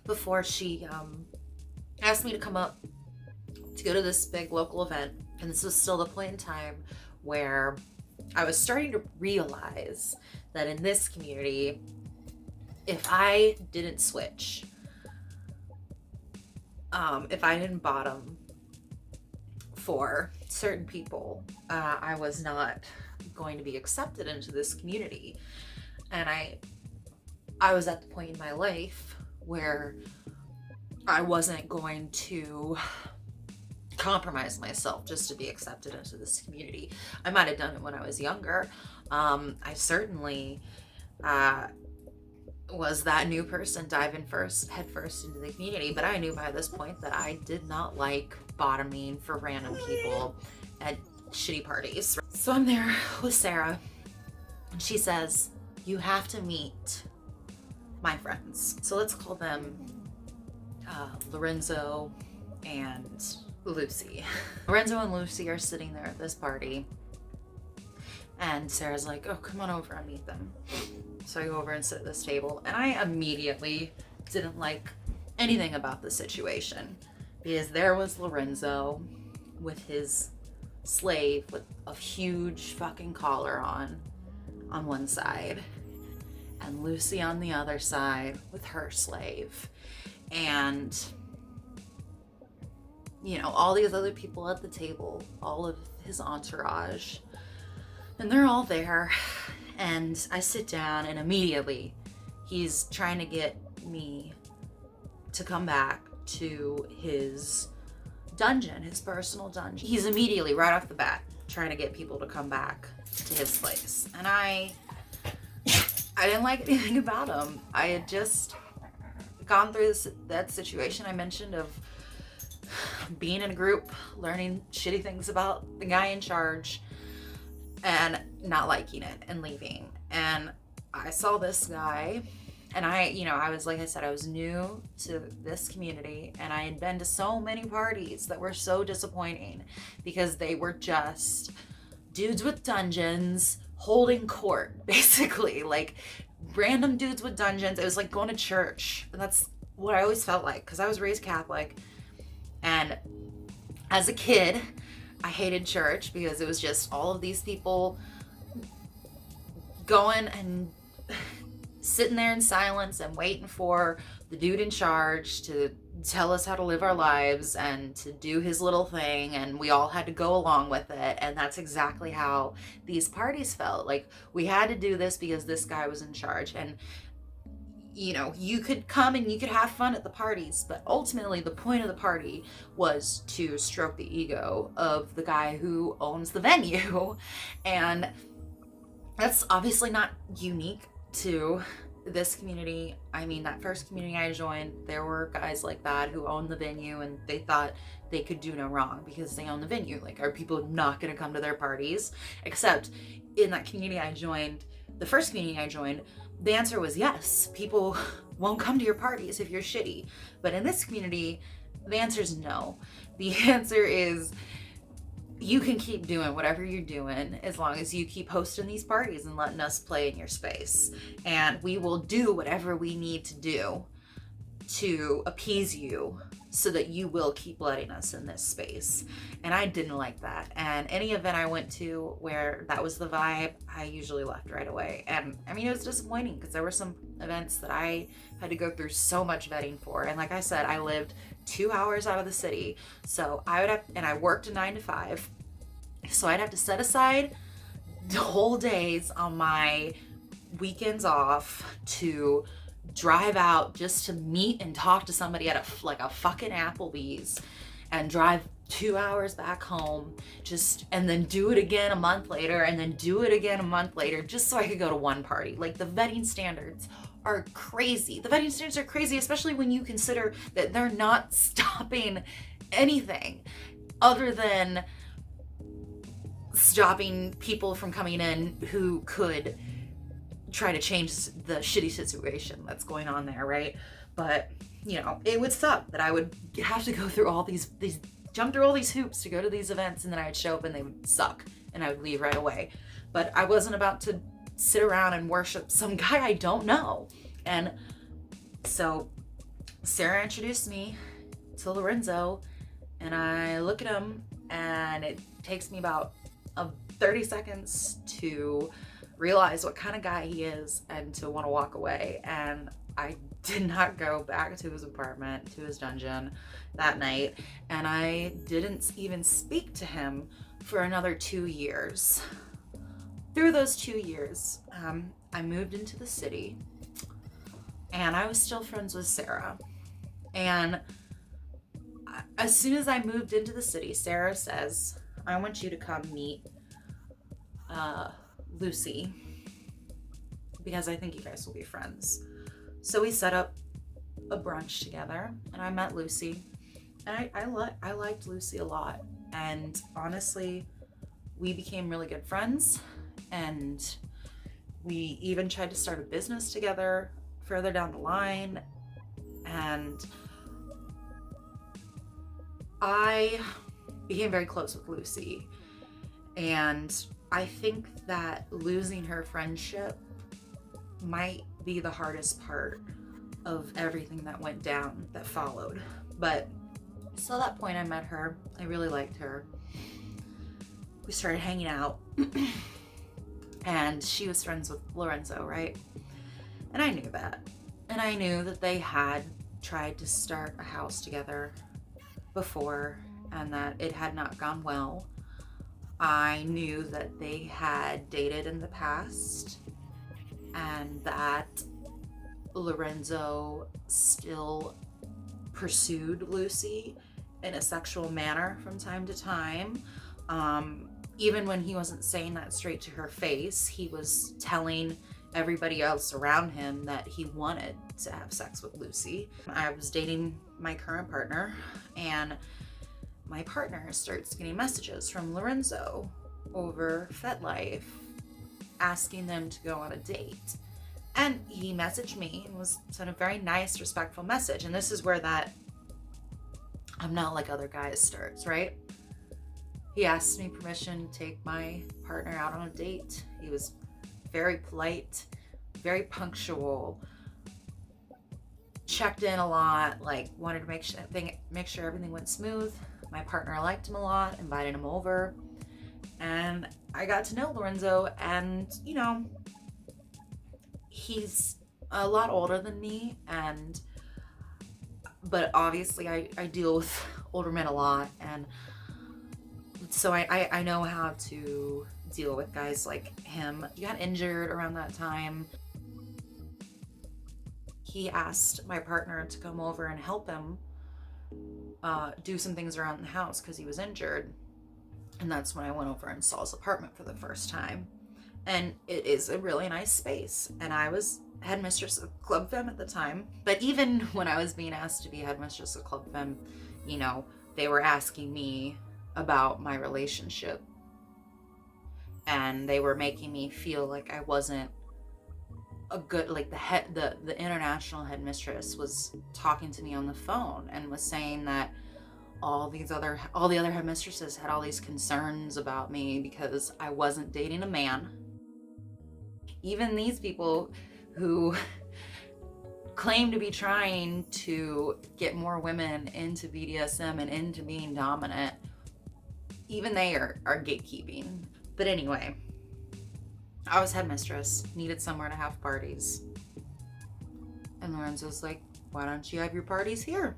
before she asked me to come up to go to this big local event. And this was still the point in time where I was starting to realize that in this community, if I didn't switch, if I didn't bottom for certain people, I was not going to be accepted into this community. And I was at the point in my life where I wasn't going to compromise myself just to be accepted into this community. I might have done it when I was younger. I certainly was that new person diving head first into the community, but I knew by this point that I did not like bottoming for random people at shitty parties. So I'm there with Sarah, and she says, you have to meet my friends. So let's call them Lorenzo and Lucy. Lorenzo and Lucy are sitting there at this party, and Sarah's like, oh, come on over and meet them. So I go over and sit at this table, and I immediately didn't like anything about the situation, because there was Lorenzo with his slave with a huge fucking collar on one side, and Lucy on the other side with her slave, and you know, all these other people at the table, all of his entourage, and they're all there. And I sit down, and immediately he's trying to get me to come back to his dungeon, his personal dungeon. He's immediately, right off the bat, trying to get people to come back to his place. And I didn't like anything about him. I had just gone through that situation I mentioned of being in a group, learning shitty things about the guy in charge, and not liking it and leaving. And I saw this guy, and I was, like I said, I was new to this community, and I had been to so many parties that were so disappointing because they were just dudes with dungeons holding court, basically, like random dudes with dungeons. It was like going to church. And that's what I always felt like, because I was raised Catholic, and as a kid I hated church because it was just all of these people going and sitting there in silence and waiting for the dude in charge to tell us how to live our lives and to do his little thing, and we all had to go along with it. And that's exactly how these parties felt. Like, we had to do this because this guy was in charge. And you know, you could come and you could have fun at the parties, but ultimately the point of the party was to stroke the ego of the guy who owns the venue. And that's obviously not unique to this community. I mean, that first community I joined, there were guys like that who owned the venue, and they thought they could do no wrong because they own the venue. Like, are people not going to come to their parties? Except in that community I joined, the first community I joined, the answer was yes. People won't come to your parties if you're shitty. But in this community, the answer is no. The answer is you can keep doing whatever you're doing as long as you keep hosting these parties and letting us play in your space. And we will do whatever we need to do to appease you so that you will keep letting us in this space. And I didn't like that. And any event I went to where that was the vibe, I usually left right away. And I mean, it was disappointing because there were some events that I had to go through so much vetting for. And like I said, I lived 2 hours out of the city. So I worked a 9 to 5. So I'd have to set aside the whole days on my weekends off to drive out just to meet and talk to somebody at a fucking Applebee's, and drive 2 hours back home, and then do it again a month later, and then do it again a month later, just so I could go to one party. Like, the vetting standards are crazy. The vetting standards are crazy, especially when you consider that they're not stopping anything other than stopping people from coming in who could try to change the shitty situation that's going on there, right? But, you know, it would suck that I would have to go through all these jump through all these hoops to go to these events, and then I'd show up and they would suck and I would leave right away. But I wasn't about to sit around and worship some guy I don't know. And so Sarah introduced me to Lorenzo, and I look at him, and it takes me about 30 seconds to realize what kind of guy he is and to want to walk away. And I did not go back to his apartment, to his dungeon that night. And I didn't even speak to him for another 2 years. Through those 2 years, I moved into the city and I was still friends with Sarah. And as soon as I moved into the city, Sarah says, I want you to come meet Lucy because I think you guys will be friends. So we set up a brunch together and I met Lucy, and I liked Lucy a lot. And honestly, we became really good friends, and we even tried to start a business together further down the line. And I became very close with Lucy, and I think that losing her friendship might be the hardest part of everything that went down that followed. But so at that point I met her, I really liked her. We started hanging out and she was friends with Lorenzo, right? And I knew that. And I knew that they had tried to start a house together before and that it had not gone well. I knew that they had dated in the past and that Lorenzo still pursued Lucy in a sexual manner from time to time. Even when he wasn't saying that straight to her face, he was telling everybody else around him that he wanted to have sex with Lucy. I was dating my current partner, and my partner starts getting messages from Lorenzo over FetLife asking them to go on a date. And he messaged me and sent a very nice, respectful message. And this is where that I'm not like other guys starts, right? He asked me permission to take my partner out on a date. He was very polite, very punctual, checked in a lot, like wanted to make sure everything went smooth. My partner liked him a lot, invited him over, and I got to know Lorenzo. And you know, he's a lot older than me, but obviously I deal with older men a lot, and so I know how to deal with guys like him. He got injured around that time. He asked my partner to come over and help him do some things around the house because he was injured. And that's when I went over and saw his apartment for the first time. And it is a really nice space. And I was headmistress of Club Femme at the time. But even when I was being asked to be headmistress of Club Femme, you know, they were asking me about my relationship. And they were making me feel like I wasn't a good, like the international headmistress was talking to me on the phone and was saying that all the other headmistresses had all these concerns about me because I wasn't dating a man. Even these people who claim to be trying to get more women into BDSM and into being dominant, even they are gatekeeping. But anyway, I was headmistress, needed somewhere to have parties. And Lorenzo's like, why don't you have your parties here?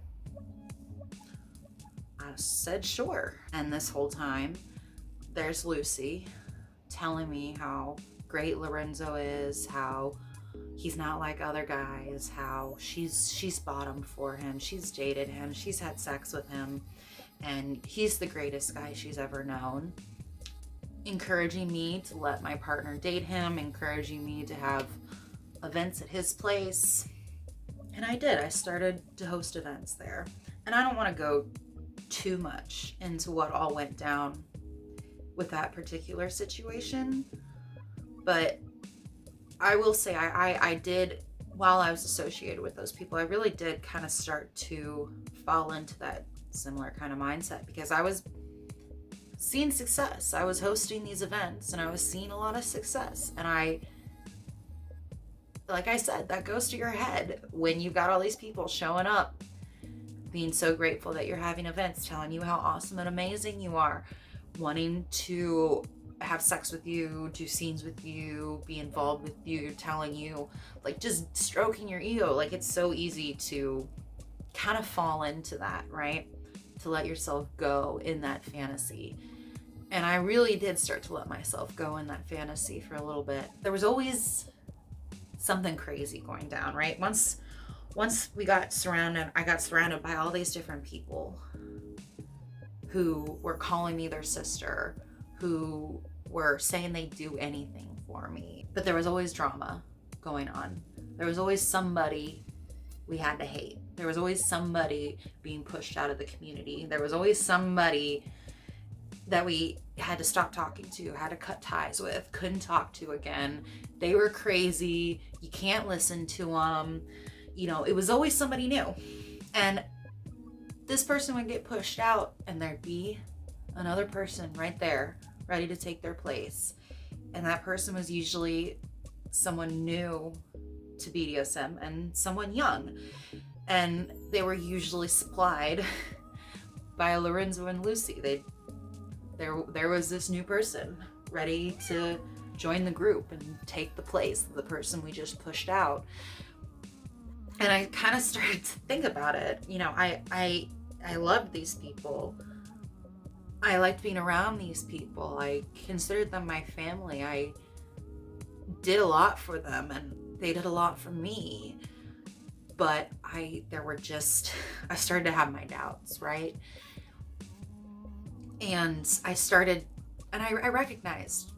I said, sure. And this whole time, there's Lucy telling me how great Lorenzo is, how he's not like other guys, how she's bottomed for him, she's dated him, she's had sex with him, and he's the greatest guy she's ever known. Encouraging me to let my partner date him, encouraging me to have events at his place. And I did. I started to host events there. And I don't want to go too much into what all went down with that particular situation, but I will say I did, while I was associated with those people, I really did kind of start to fall into that similar kind of mindset because I was seeing success. I was hosting these events and I was seeing a lot of success. And like I said, that goes to your head when you've got all these people showing up, being so grateful that you're having events, telling you how awesome and amazing you are, wanting to have sex with you, do scenes with you, be involved with you, telling you, like just stroking your ego. Like it's so easy to kind of fall into that, right? To let yourself go in that fantasy. And I really did start to let myself go in that fantasy for a little bit. There was always something crazy going down, right? Once I got surrounded by all these different people who were calling me their sister, who were saying they'd do anything for me. But there was always drama going on. There was always somebody we had to hate. There was always somebody being pushed out of the community. There was always somebody that we had to stop talking to, had to cut ties with, couldn't talk to again. They were crazy. You can't listen to them. You know, it was always somebody new. And this person would get pushed out and there'd be another person right there ready to take their place. And that person was usually someone new to BDSM and someone young. And they were usually supplied by Lorenzo and Lucy. There was this new person ready to join the group and take the place of the person we just pushed out. And I kind of started to think about it. You know, I loved these people. I liked being around these people. I considered them my family. I did a lot for them and they did a lot for me. But I started to have my doubts, right? And I recognized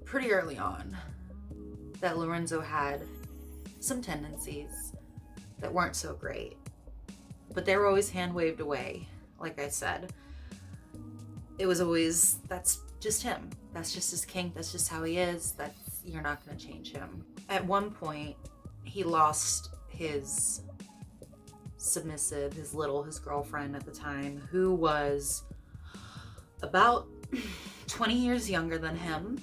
pretty early on that Lorenzo had some tendencies that weren't so great, but they were always hand waved away. Like I said, it was always, that's just him. That's just his kink. That's just how he is. You're not going to change him. At one point, he lost his submissive, his girlfriend at the time, who was about 20 years younger than him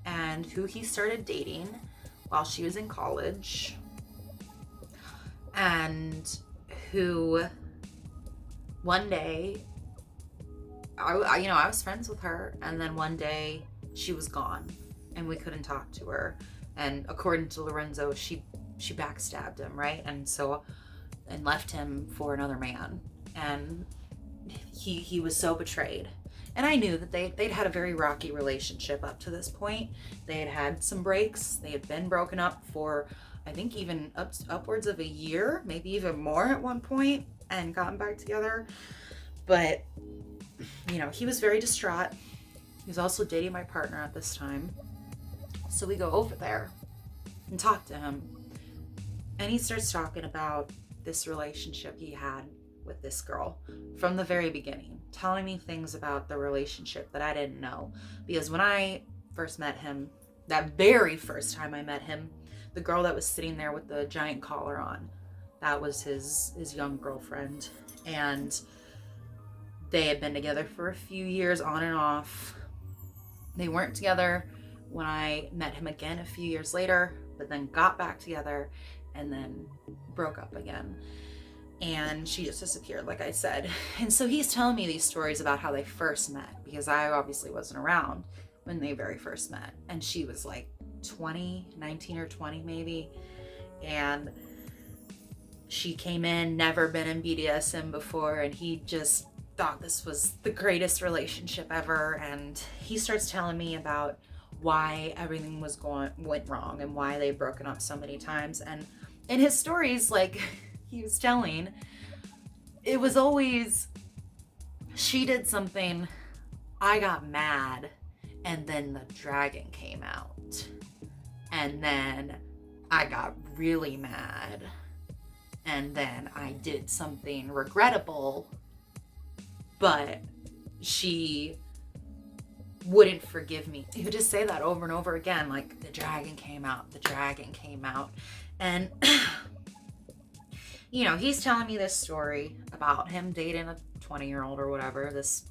and who he started dating while she was in college, and who one day I was friends with her, and then one day she was gone and we couldn't talk to her, and according to Lorenzo, she backstabbed him, right? And left him for another man, and he was so betrayed. And I knew that they'd had a very rocky relationship up to this point. They had had some breaks. They had been broken up for, I think, even upwards of a year, maybe even more at one point, and gotten back together. But, you know, he was very distraught. He was also dating my partner at this time. So we go over there and talk to him. And he starts talking about this relationship he had with this girl from the very beginning, telling me things about the relationship that I didn't know. Because when I first met him, that very first time I met him, the girl that was sitting there with the giant collar on, that was his young girlfriend. And they had been together for a few years on and off. They weren't together when I met him again a few years later, but then got back together and then broke up again. And she just disappeared, like I said. And so he's telling me these stories about how they first met, because I obviously wasn't around when they very first met. And she was like 19 or 20 maybe. And she came in, never been in BDSM before, and he just thought this was the greatest relationship ever. And he starts telling me about why everything went wrong and why they've broken up so many times. And in his stories, like he was telling, it was always, she did something, I got mad, and then the dragon came out, and then I got really mad, and then I did something regrettable, but she wouldn't forgive me. He would just say that over and over again, like, the dragon came out, the dragon came out. And you know, he's telling me this story about him dating a 20-year-old or whatever, this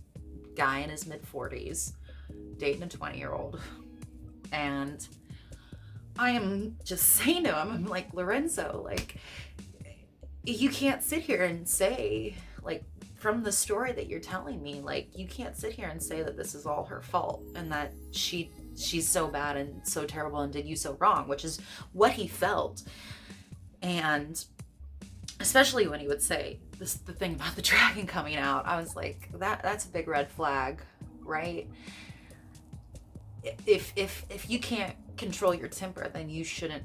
guy in his mid-40s dating a 20-year-old. And I am just saying to him, I'm like, Lorenzo, like, you can't sit here and say, like, from the story that you're telling me, like, you can't sit here and say that this is all her fault and that she's so bad and so terrible and did you so wrong, which is what he felt. And especially when he would say this, the thing about the dragon coming out, I was like, that's a big red flag, right? If you can't control your temper, then you shouldn't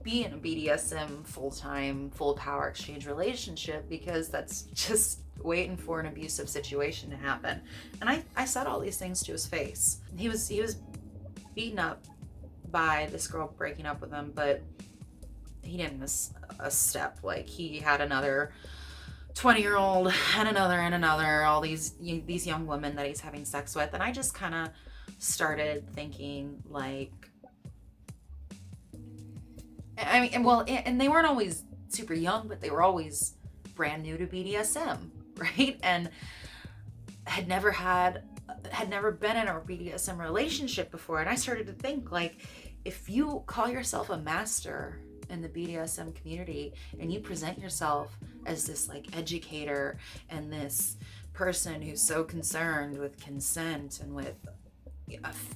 be in a BDSM full-time, full power exchange relationship, because that's just waiting for an abusive situation to happen. And I said all these things to his face. He was beaten up by this girl breaking up with him, but he didn't miss a step. Like, he had another 20-year-old and another, all these young women that he's having sex with. And I just kind of started thinking, like, I mean, well, and they weren't always super young, but they were always brand new to BDSM, right? And had never been in a BDSM relationship before. And I started to think, like, if you call yourself a master in the BDSM community and you present yourself as this, like, educator and this person who's so concerned with consent and with,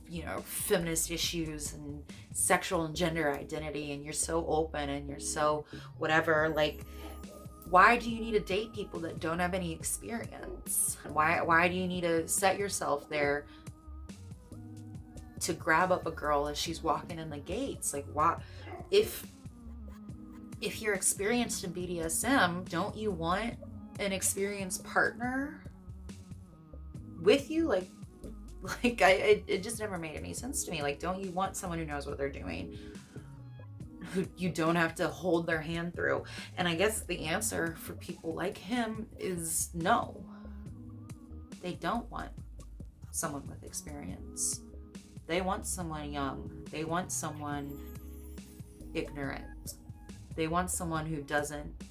you know, feminist issues and sexual and gender identity, and you're so open and you're so whatever, like, why do you need to date people that don't have any experience? Why do you need to set yourself there to grab up a girl as she's walking in the gates? Like, why, if you're experienced in BDSM, don't you want an experienced partner with you? Like it just never made any sense to me. Like, don't you want someone who knows what they're doing, who you don't have to hold their hand through? And I guess the answer for people like him is no. They don't want someone with experience. They want someone young. They want someone ignorant. They want someone who doesn't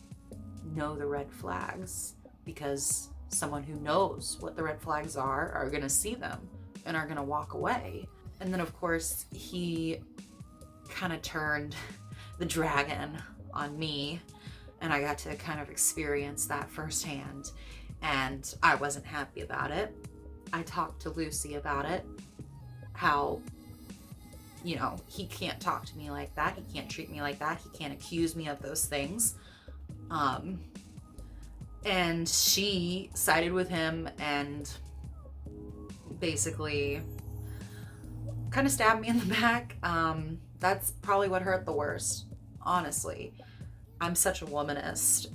know the red flags, because someone who knows what the red flags are going to see them and are going to walk away. And then, of course, he kind of turned the dragon on me, and I got to kind of experience that firsthand, and I wasn't happy about it. I talked to Lucy about it, how, you know, he can't talk to me like that. He can't treat me like that. He can't accuse me of those things. And she sided with him and basically kind of stabbed me in the back. That's probably what hurt the worst, honestly. I'm such a womanist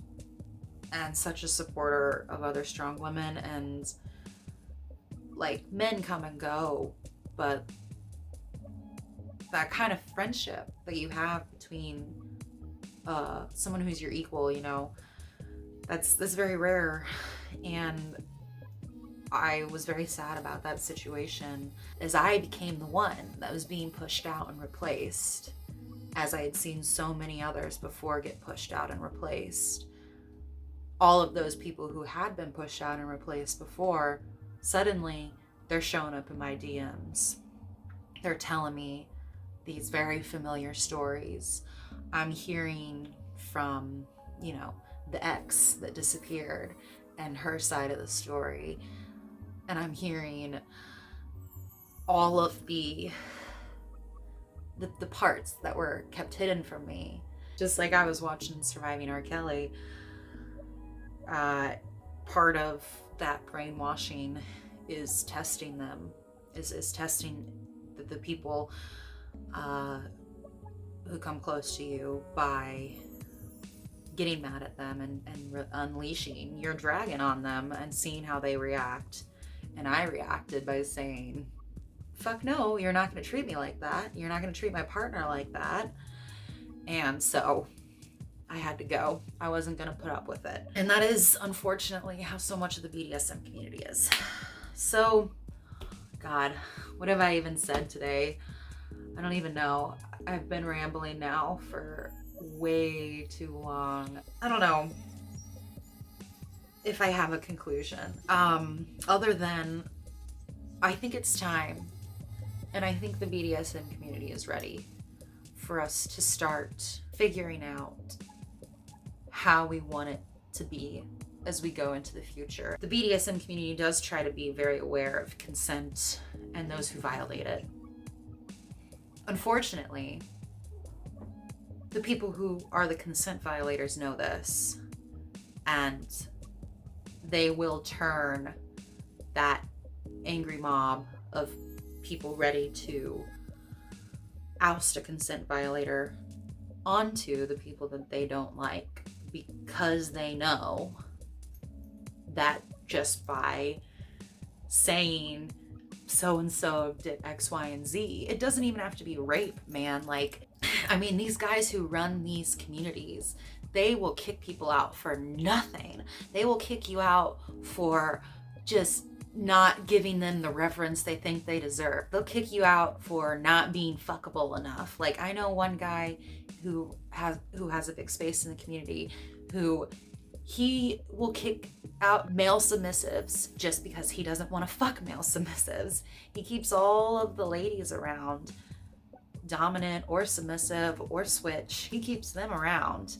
and such a supporter of other strong women, and, like, men come and go, but that kind of friendship that you have between someone who's your equal, you know, that's very rare. And I was very sad about that situation, as I became the one that was being pushed out and replaced, as I had seen so many others before get pushed out and replaced. All of those people who had been pushed out and replaced before, suddenly they're showing up in my DMs. They're telling me these very familiar stories. I'm hearing from, you know, the ex that disappeared and her side of the story. And I'm hearing all of the parts that were kept hidden from me. Just like I was watching Surviving R. Kelly, part of that brainwashing is testing them, is testing the people who come close to you by getting mad at them and unleashing your dragon on them and seeing how they react. And I reacted by saying, fuck no, you're not going to treat me like that. You're not going to treat my partner like that. And so I had to go. I wasn't going to put up with it. And that is unfortunately how so much of the BDSM community is. So, God, what have I even said today? I don't even know. I've been rambling now for way too long. I don't know if I have a conclusion, other than I think it's time, and I think the BDSM community is ready for us to start figuring out how we want it to be as we go into the future. The BDSM community does try to be very aware of consent and those who violate it. Unfortunately, the people who are the consent violators know this, and they will turn that angry mob of people ready to oust a consent violator onto the people that they don't like, because they know that just by saying so-and-so did X, Y, and Z, it doesn't even have to be rape, man. Like, I mean, these guys who run these communities, they will kick people out for nothing. They will kick you out for just not giving them the reverence they think they deserve. They'll kick you out for not being fuckable enough. Like, I know one guy who has a big space in the community who he will kick out male submissives just because he doesn't want to fuck male submissives. He keeps all of the ladies around, dominant or submissive or switch. He keeps them around.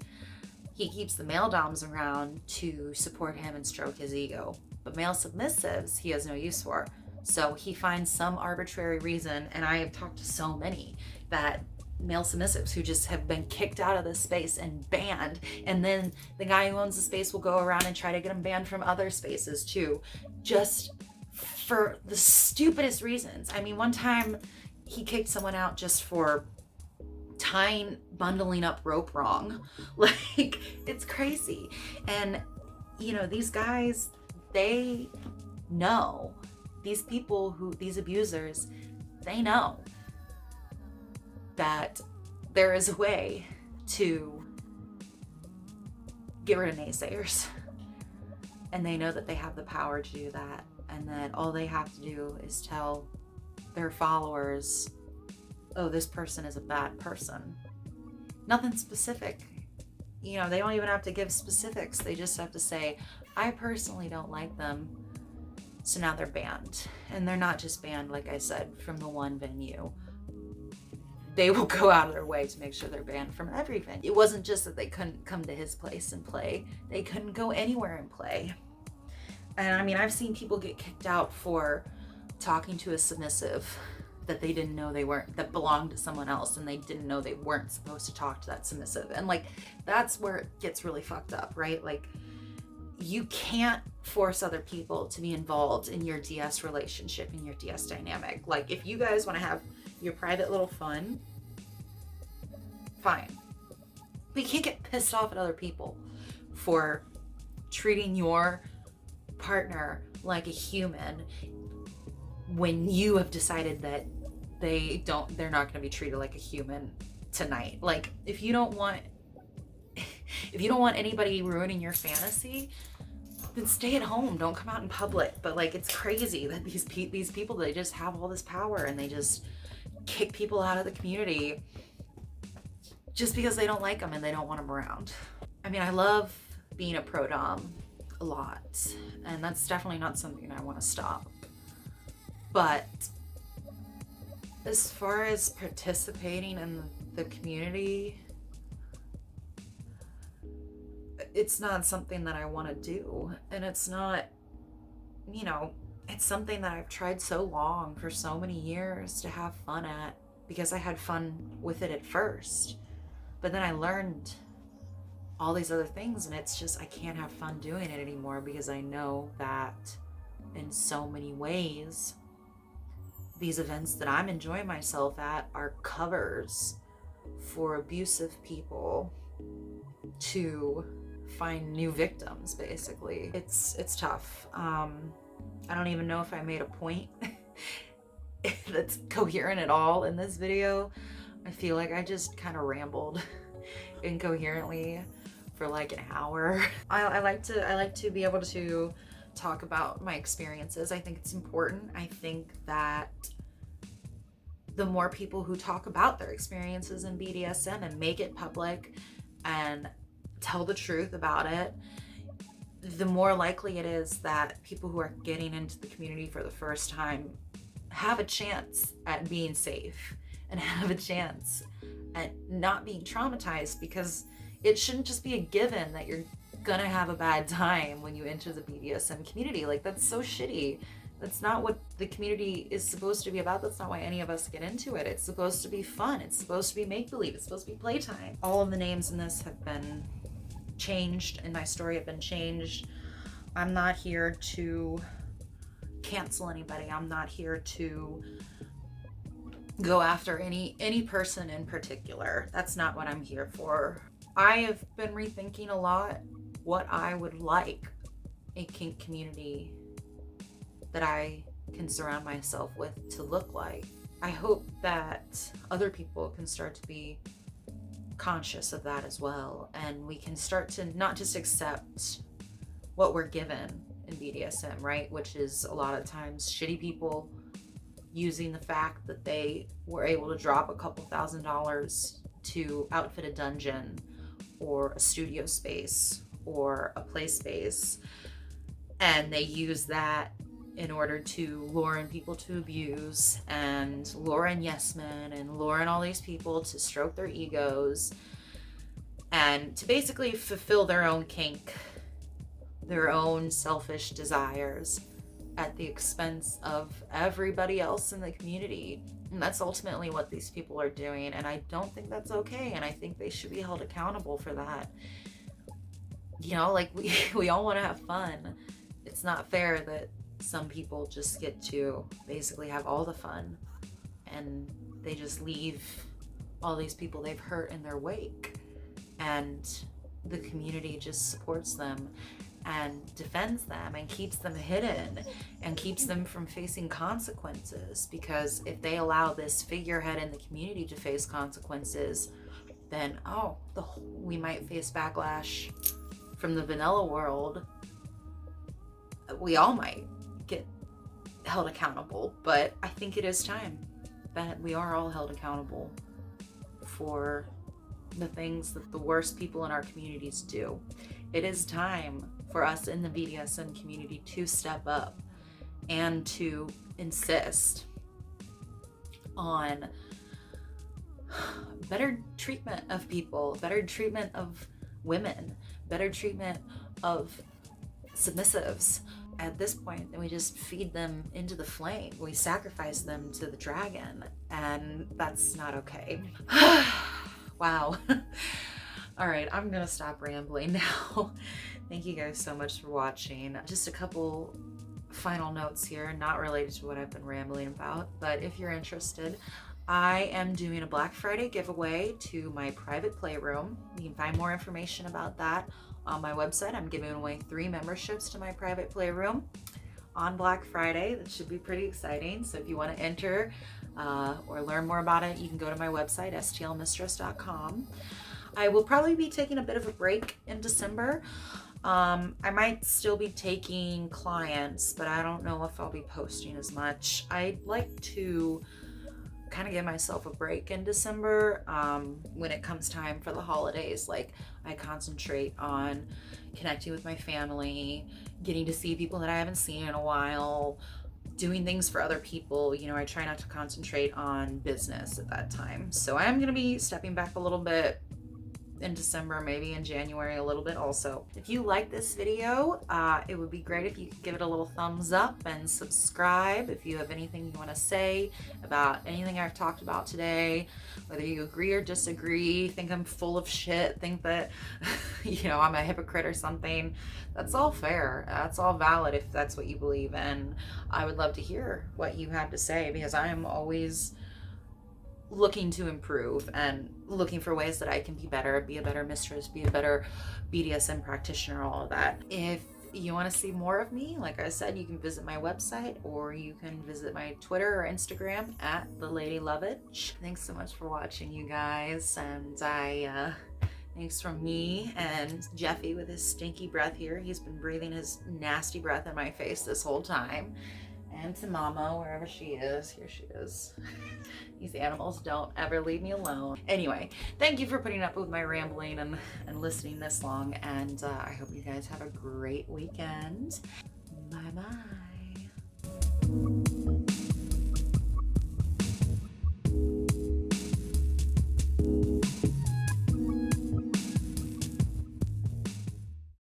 He keeps the male doms around to support him and stroke his ego. But male submissives, he has no use for. So he finds some arbitrary reason, and I have talked to so many, that male submissives who just have been kicked out of this space and banned, and then the guy who owns the space will go around and try to get them banned from other spaces too, just for the stupidest reasons. I mean, one time he kicked someone out just for bundling up rope wrong. Like, it's crazy. And you know, these guys, they know, these people these abusers, they know that there is a way to get rid of naysayers. And they know that they have the power to do that, and that all they have to do is tell their followers, oh, this person is a bad person. Nothing specific. You know, they don't even have to give specifics. They just have to say, I personally don't like them, so now they're banned. And they're not just banned, like I said, from the one venue. They will go out of their way to make sure they're banned from every venue. It wasn't just that they couldn't come to his place and play. They couldn't go anywhere and play. And I mean, I've seen people get kicked out for talking to a submissive that they didn't know that belonged to someone else, and they didn't know they weren't supposed to talk to that submissive. And like, that's where it gets really fucked up, right? Like, you can't force other people to be involved in your DS relationship, in your DS dynamic. Like, if you guys want to have your private little fun, fine. But you can't get pissed off at other people for treating your partner like a human when you have decided that they're not going to be treated like a human tonight. Like, if you don't want anybody ruining your fantasy, then stay at home. Don't come out in public. But like, it's crazy that these people, they just have all this power, and they just kick people out of the community just because they don't like them and they don't want them around. I mean, I love being a pro dom a lot, and that's definitely not something I want to stop. But as far as participating in the community, it's not something that I want to do. And it's not, you know, it's something that I've tried so long, for so many years, to have fun at, because I had fun with it at first. But then I learned all these other things, and it's just, I can't have fun doing it anymore, because I know that in so many ways, these events that I'm enjoying myself at are covers for abusive people to find new victims, basically. It's tough. I don't even know if I made a point that's coherent at all in this video. I feel like I just kind of rambled incoherently for like an hour. I like to be able to talk about my experiences. I think it's important. I think that the more people who talk about their experiences in BDSM and make it public and tell the truth about it, the more likely it is that people who are getting into the community for the first time have a chance at being safe and have a chance at not being traumatized, because it shouldn't just be a given that you're gonna have a bad time when you enter the BDSM community. Like, that's so shitty. That's not what the community is supposed to be about. That's not why any of us get into it. It's supposed to be fun. It's supposed to be make-believe. It's supposed to be playtime. All of the names in this have been changed, and my story have been changed. I'm not here to cancel anybody. I'm not here to go after any person in particular. That's not what I'm here for. I have been rethinking a lot what I would like a kink community that I can surround myself with to look like. I hope that other people can start to be conscious of that as well, and we can start to not just accept what we're given in BDSM, right? Which is a lot of times shitty people using the fact that they were able to drop a couple $1,000s to outfit a dungeon or a studio space or a play space, and they use that in order to lure in people to abuse and lure in yes men and lure in all these people to stroke their egos and to basically fulfill their own kink, their own selfish desires at the expense of everybody else in the community. And that's ultimately what these people are doing, and I don't think that's okay, and I think they should be held accountable for that. You know, like, we all want to have fun. It's not fair that some people just get to basically have all the fun and they just leave all these people they've hurt in their wake, and the community just supports them and defends them and keeps them hidden and keeps them from facing consequences. Because if they allow this figurehead in the community to face consequences, then we might face backlash from the vanilla world. We all might get held accountable, but I think it is time that we are all held accountable for the things that the worst people in our communities do. It is time for us in the BDSM community to step up and to insist on better treatment of people, better treatment of women, better treatment of submissives. At this point, then we just feed them into the flame. We sacrifice them to the dragon, and that's not okay. Wow. All right, I'm gonna stop rambling now. Thank you guys so much for watching. Just a couple final notes here, not related to what I've been rambling about, but if you're interested, I am doing a Black Friday giveaway to my private playroom. You can find more information about that on my website. I'm giving away 3 memberships to my private playroom on Black Friday. That should be pretty exciting. So if you want to enter or learn more about it, you can go to my website, stlmistress.com. I will probably be taking a bit of a break in December. I might still be taking clients, but I don't know if I'll be posting as much. I'd like to kind of give myself a break in December when it comes time for the holidays. Like, I concentrate on connecting with my family, getting to see people that I haven't seen in a while, doing things for other people. You know, I try not to concentrate on business at that time. So I am going to be stepping back a little bit in December, maybe in January a little bit also. If you like this video, it would be great if you could give it a little thumbs up and subscribe. If you have anything you want to say about anything I've talked about today, whether you agree or disagree, think I'm full of shit, think that you know, I'm a hypocrite or something, that's all fair. That's all valid if that's what you believe in. I would love to hear what you have to say, because I am always looking to improve and looking for ways that I can be better, be a better mistress, be a better BDSM practitioner, all of that. If you want to see more of me, like I said, you can visit my website, or you can visit my Twitter or Instagram at @TheLadyLovage. Thanks so much for watching, you guys, and thanks from me and Jeffy with his stinky breath here. He's been breathing his nasty breath in my face this whole time. And to Mama, wherever she is. Here she is. These animals don't ever leave me alone. Anyway, thank you for putting up with my rambling and listening this long. And I hope you guys have a great weekend. Bye-bye.